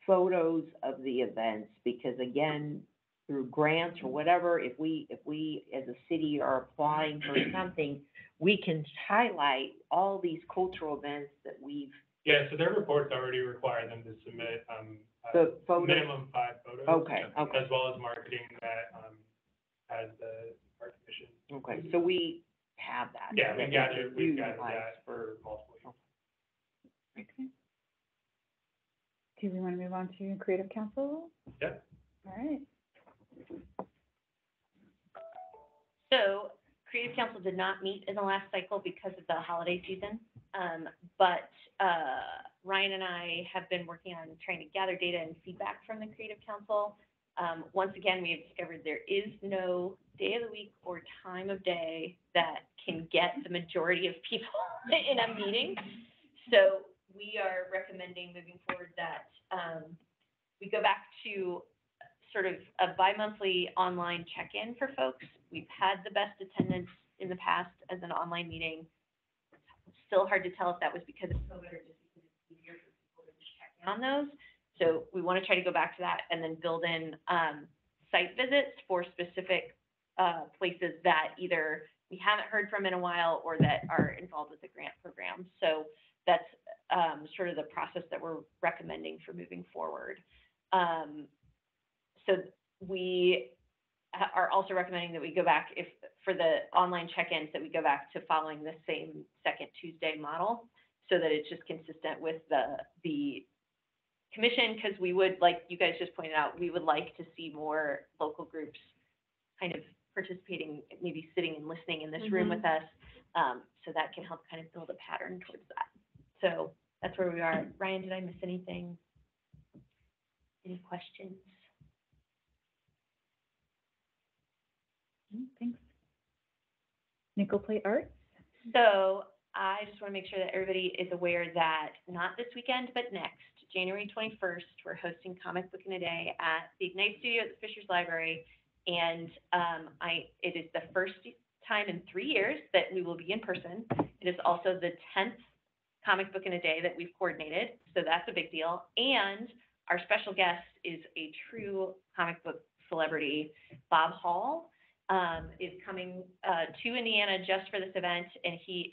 photos of the events? Because again, through grants or whatever, if we as a city are applying for something, we can highlight all these cultural events that we've. Yeah, so their reports already require them to submit The photos? minimum 5 photos. Okay. As well as marketing that has the Park Commission. Okay, so we have that. Yeah, we've gathered Utilize. that for multiple years. Okay. Do we want to move on to Creative Council? Yep. All right. So Creative Council did not meet in the last cycle because of the holiday season, but Ryan and I have been working on trying to gather data and feedback from the Creative Council. Once again, we have discovered there is no day of the week or time of day that can get the majority of people in a meeting. So we are recommending moving forward that, we go back to sort of a bi-monthly online check-in for folks. We've had the best attendance in the past as an online meeting. It's still hard to tell if that was because of COVID or just because it's easier for people to just check in on those. So we want to try to go back to that and then build in, site visits for specific, places that either we haven't heard from in a while or that are involved with the grant program. So that's, sort of the process that we're recommending for moving forward. So we are also recommending that we go back, if, for the online check-ins, that we go back to following the same second Tuesday model, so that it's just consistent with the commission, because we would, like you guys just pointed out, we would like to see more local groups kind of participating, maybe sitting and listening in this room with us, so that can help kind of build a pattern towards that. So that's where we are. Ryan, did I miss anything? Any questions? Thanks. Nickel Plate Arts? So I just want to make sure that everybody is aware that not this weekend, but next, January 21st, we're hosting Comic Book in a Day at the Ignite Studio at the Fishers Library. And it is the first time in 3 years that we will be in person. It is also the 10th Comic Book in a Day that we've coordinated, so that's a big deal. And our special guest is a true comic book celebrity. Bob Hall is coming to Indiana just for this event, and he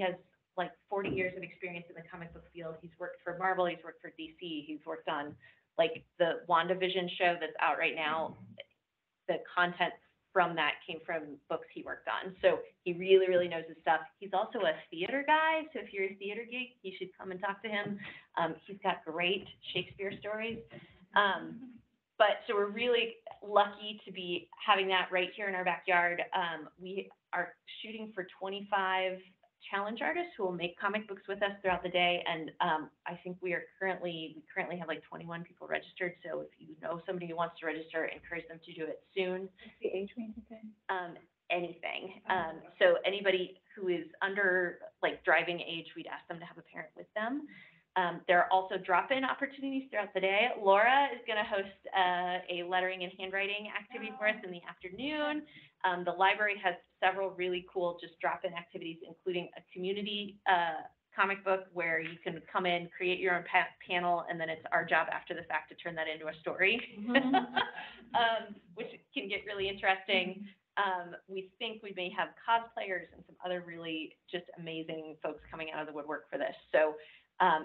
has like 40 years of experience in the comic book field. He's worked for Marvel, he's worked for DC, he's worked on like the WandaVision show that's out right now. The content from that came from books he worked on. So he really, really knows his stuff. He's also a theater guy, so if you're a theater geek, you should come and talk to him. He's got great Shakespeare stories. But so we're really lucky to be having that right here in our backyard. We are shooting for 25 challenge artists who will make comic books with us throughout the day. And I think we currently have like 21 people registered. So if you know somebody who wants to register, encourage them to do it soon. What's the age range again? Anything. So anybody who is under like driving age, we'd ask them to have a parent with them. There are also drop-in opportunities throughout the day. Laura is going to host a lettering and handwriting activity for us in the afternoon. The library has several really cool just drop-in activities, including a community comic book where you can come in, create your own panel, and then it's our job after the fact to turn that into a story, which can get really interesting. We think we may have cosplayers and some other really just amazing folks coming out of the woodwork for this. So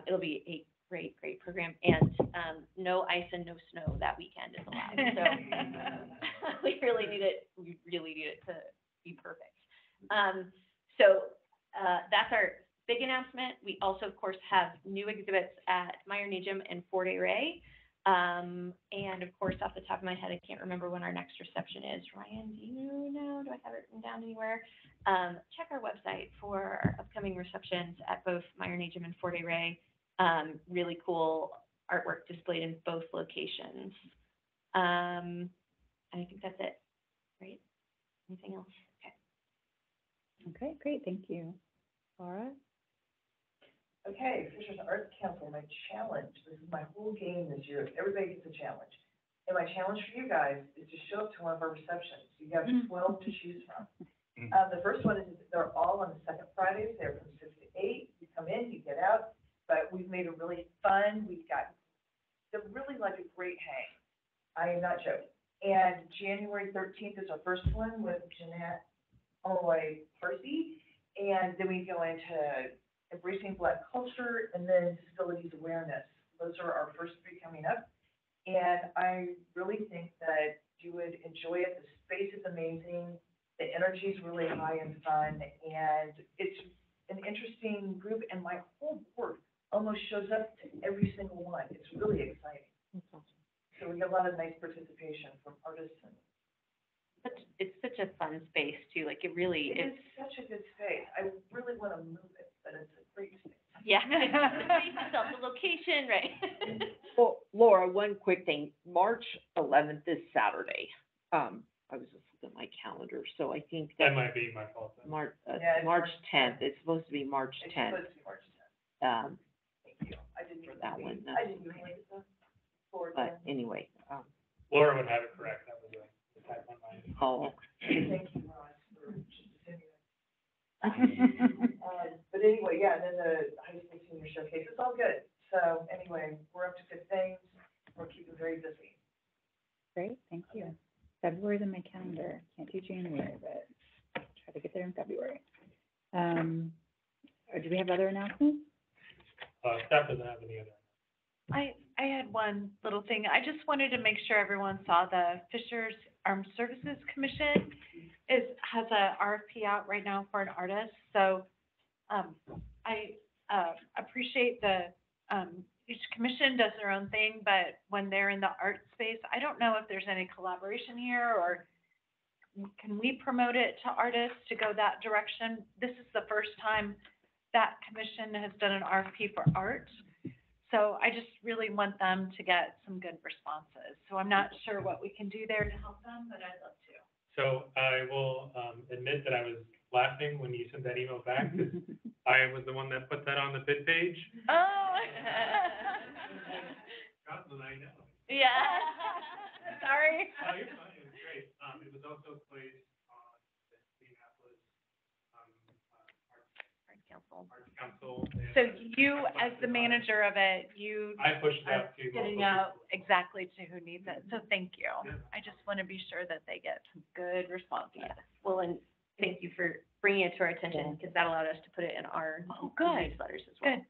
it'll be a great, great program, and no ice and no snow that weekend is allowed. So we really need it. We really need it to be perfect. So that's our big announcement. We also, of course, have new exhibits at Meyer Nejum and Fort A. Ray. And of course, off the top of my head, I can't remember when our next reception is. Ryan, do you know? Do I have it written down anywhere? Check our website for our upcoming receptions at both Meyer Nejum and Fort A. Ray. Really cool artwork displayed in both locations. And I think that's it, right? Anything else? Okay. Okay, great, thank you. Laura? Okay, Fishers Arts Council, my challenge, this is my whole game this year, everybody gets a challenge. And my challenge for you guys is to show up to one of our receptions. You have 12 to choose from. The first one is, they're all on the second Fridays, they're from 6 to 8, you come in, you get out, but we've made it really fun, they're really like a great hang. I am not joking. And January 13th is our first one with Jeanette Holloway Parsi, and then we go into Embracing Black Culture, and then Disabilities Awareness. Those are our first three coming up. And I really think that you would enjoy it. The space is amazing. The energy is really high and fun. And it's an interesting group. And my whole board almost shows up to every single one. It's really exciting. That's awesome. So we get a lot of nice participation from artists. And It's such a fun space too. Like it really it is such a good space. I really want to move it, but it's a great space. Yeah. The space itself, the location, right? Well, Laura, one quick thing. March 11th is Saturday. I was just looking at my calendar, so I think That might be my fault then. March Yeah, it's March March 10th. It's supposed to be March It's 10th. supposed to be March 10th. that one. I didn't really forward But anyway, Laura would have it correct, that was a type on my end. oh, Thank you, Ross, for just attending. But anyway, yeah, and then the high school senior showcase, it's all good. So anyway, we're up to good things. We're keeping very busy. Great, thank you. February's in my calendar. Can't do January, but try to get there in February. Do we have other announcements? Staff doesn't have any other. I had one little thing. I just wanted to make sure everyone saw the Fishers Armed Services Commission has a RFP out right now for an artist. So, I appreciate each commission does their own thing, but when they're in the art space, I don't know if there's any collaboration here, or can we promote it to artists to go that direction? This is the first time that commission has done an RFP for art. So I just really want them to get some good responses. So I'm not sure what we can do there to help them, but I'd love to. So I will admit that I was laughing when you sent that email back, because I was the one that put that on the bid page. Oh. Jocelyn, I know. Yeah. Sorry. Oh, you're fine, it was great. It was also placed on the Indianapolis Arts Council. So you, as the manager of it, I pushed it are out to. getting multiple out people. exactly to who needs it. So thank you. Yeah. I just want to be sure that they get some good responses. Yeah, well, and thank you for bringing it to our attention, because that allowed us to put it in our Oh, good. newsletters as well. Good.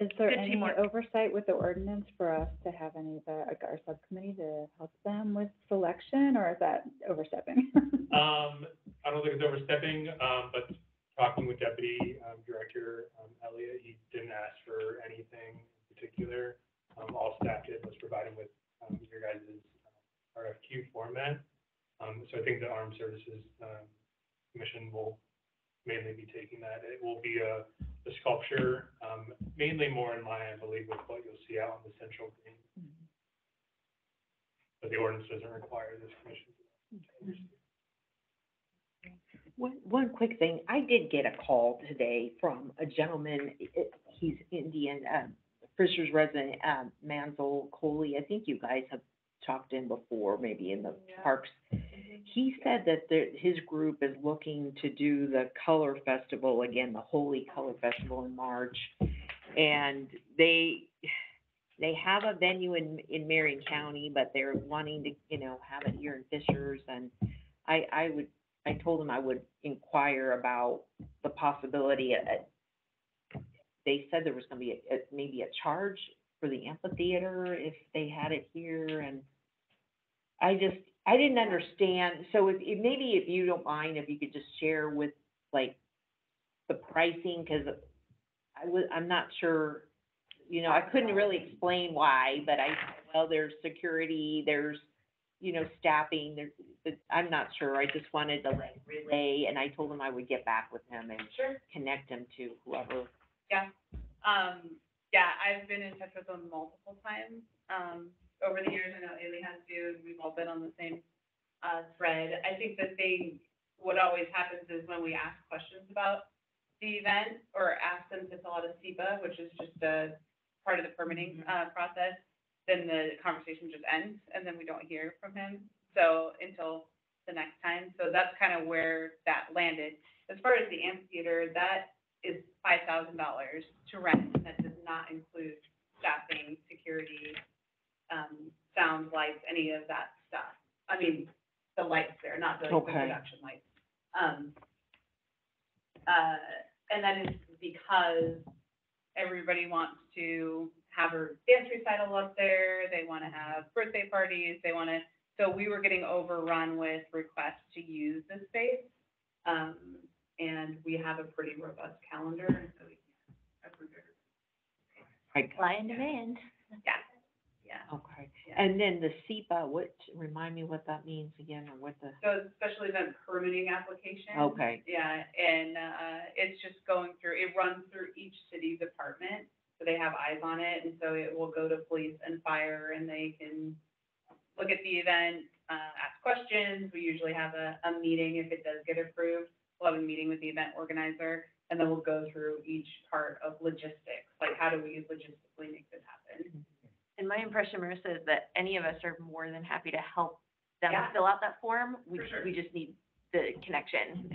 Is there Good any teamwork. oversight with the ordinance for us to have any of our subcommittee to help them with selection, or is that overstepping? I don't think it's overstepping, but talking with Deputy Director Elliott, he didn't ask for anything in particular. All staff did was provided with your guys' RFQ format. So I think the Armed Services Commission will mainly be taking that. It will be a sculpture, mainly more in line, I believe, with what you'll see out on the Central Green. But the ordinance doesn't require this commission. one quick thing, I did get a call today from a gentleman, he's Indian, Fisher's resident, Mansell Coley. I think you guys have talked to him before, maybe in the parks. He said that his group is looking to do the Color Festival again, the Holy Color Festival in March. And they have a venue in Marion County, but they're wanting to, have it here in Fishers. And I told him I would inquire about the possibility. They said there was gonna be maybe a charge for the amphitheater if they had it here, and I didn't understand. So maybe if you don't mind, if you could just share with, like, the pricing, because I'm not sure, I couldn't really explain why, but there's security, there's, staffing, I'm not sure. I just wanted to relay, and I told him I would get back with him and connect him to whoever. Yeah, I've been in touch with them multiple times, over the years. I know Ailey has too, and we've all been on the same, thread. I think what always happens is when we ask questions about the event, or ask them to fill out a SEPA, which is just a part of the permitting, process, then the conversation just ends, and then we don't hear from him, so, until the next time. So that's kind of where that landed. As far as the amphitheater, that is $5,000 to rent, and that does not include staffing, security, sound, lights, any of that stuff. I mean, the lights there, not the production lights. And that is because everybody wants to have a dance recital up there, they want to have birthday parties, so we were getting overrun with requests to use the space. And we have a pretty robust calendar, and so we can approve everything. Supply and demand. Yeah. Okay. And then the SEPA, remind me what that means again, or what the? So it's a special event permitting application. Okay. Yeah, and, it's just going through, it runs through each city department, so they have eyes on it, and so it will go to police and fire, and they can look at the event, ask questions. We usually have a meeting if it does get approved. We'll have a meeting with the event organizer, and then we'll go through each part of logistics like, how do we logistically make this happen? And my impression, Marissa, is that any of us are more than happy to help them Yeah. fill out that form. For sure. We just need the connection.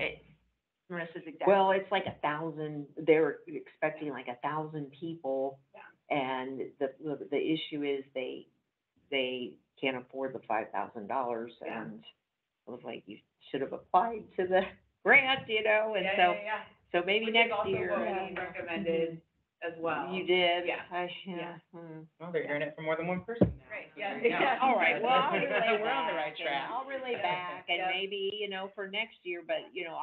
Marissa's exactly. Well, it's like 1,000, they're expecting like 1,000 people. Yeah. And the issue is they can't afford the $5,000. Yeah. And I was like, you should have applied to the grant, you know, and Yeah. so maybe Which is next also year. what we recommended as well. You did? Yeah. Yeah. Well, they're hearing it from more than one person now. Right, yeah. There you go. Yeah. All right, well, I'll So relay we're on the back, right track. and I'll relay back, and Yep. maybe, you know, for next year, but, you know,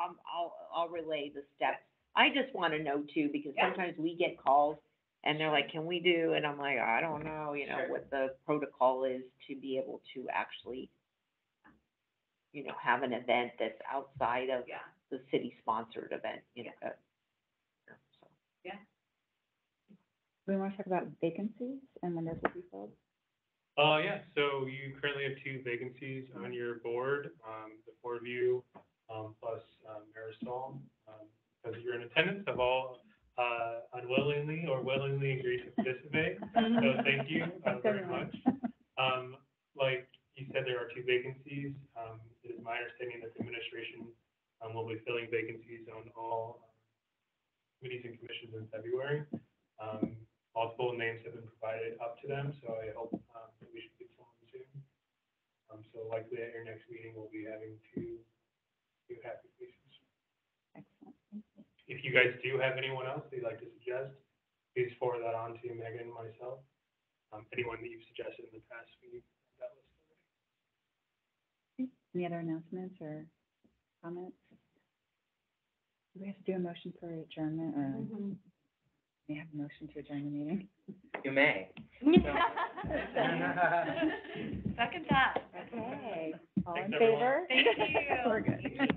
I'll relay the steps. I just wanna know too, because Yeah. sometimes we get calls, and they're like, can we do, and I'm like, I don't know, you know, Sure. what the protocol is to be able to actually, you know, have an event that's outside of Yeah. the city-sponsored event, you know, so. We want to talk about vacancies and when those will be filled. Yeah, so you currently have 2 vacancies on your board, the 4 of you, plus Marisol. Because you're in attendance, have all unwillingly or willingly agreed to participate, so thank you very much. Like you said, there are 2 vacancies. It is my understanding that the administration will be filling vacancies on all committees and commissions in February. Multiple names have been provided up to them, so I hope that we should get someone soon. So likely at your next meeting, we'll be having two happy faces. Excellent, thank you. If you guys do have anyone else that you'd like to suggest, please forward that on to Megan and myself. Anyone that you've suggested in the past, we have that list already. Any other announcements or comments? Do we have to do a motion for adjournment, or we have a motion to adjourn the meeting? You may. Second that. Okay, all Thanks, in everyone. favor? Thank you. We're good.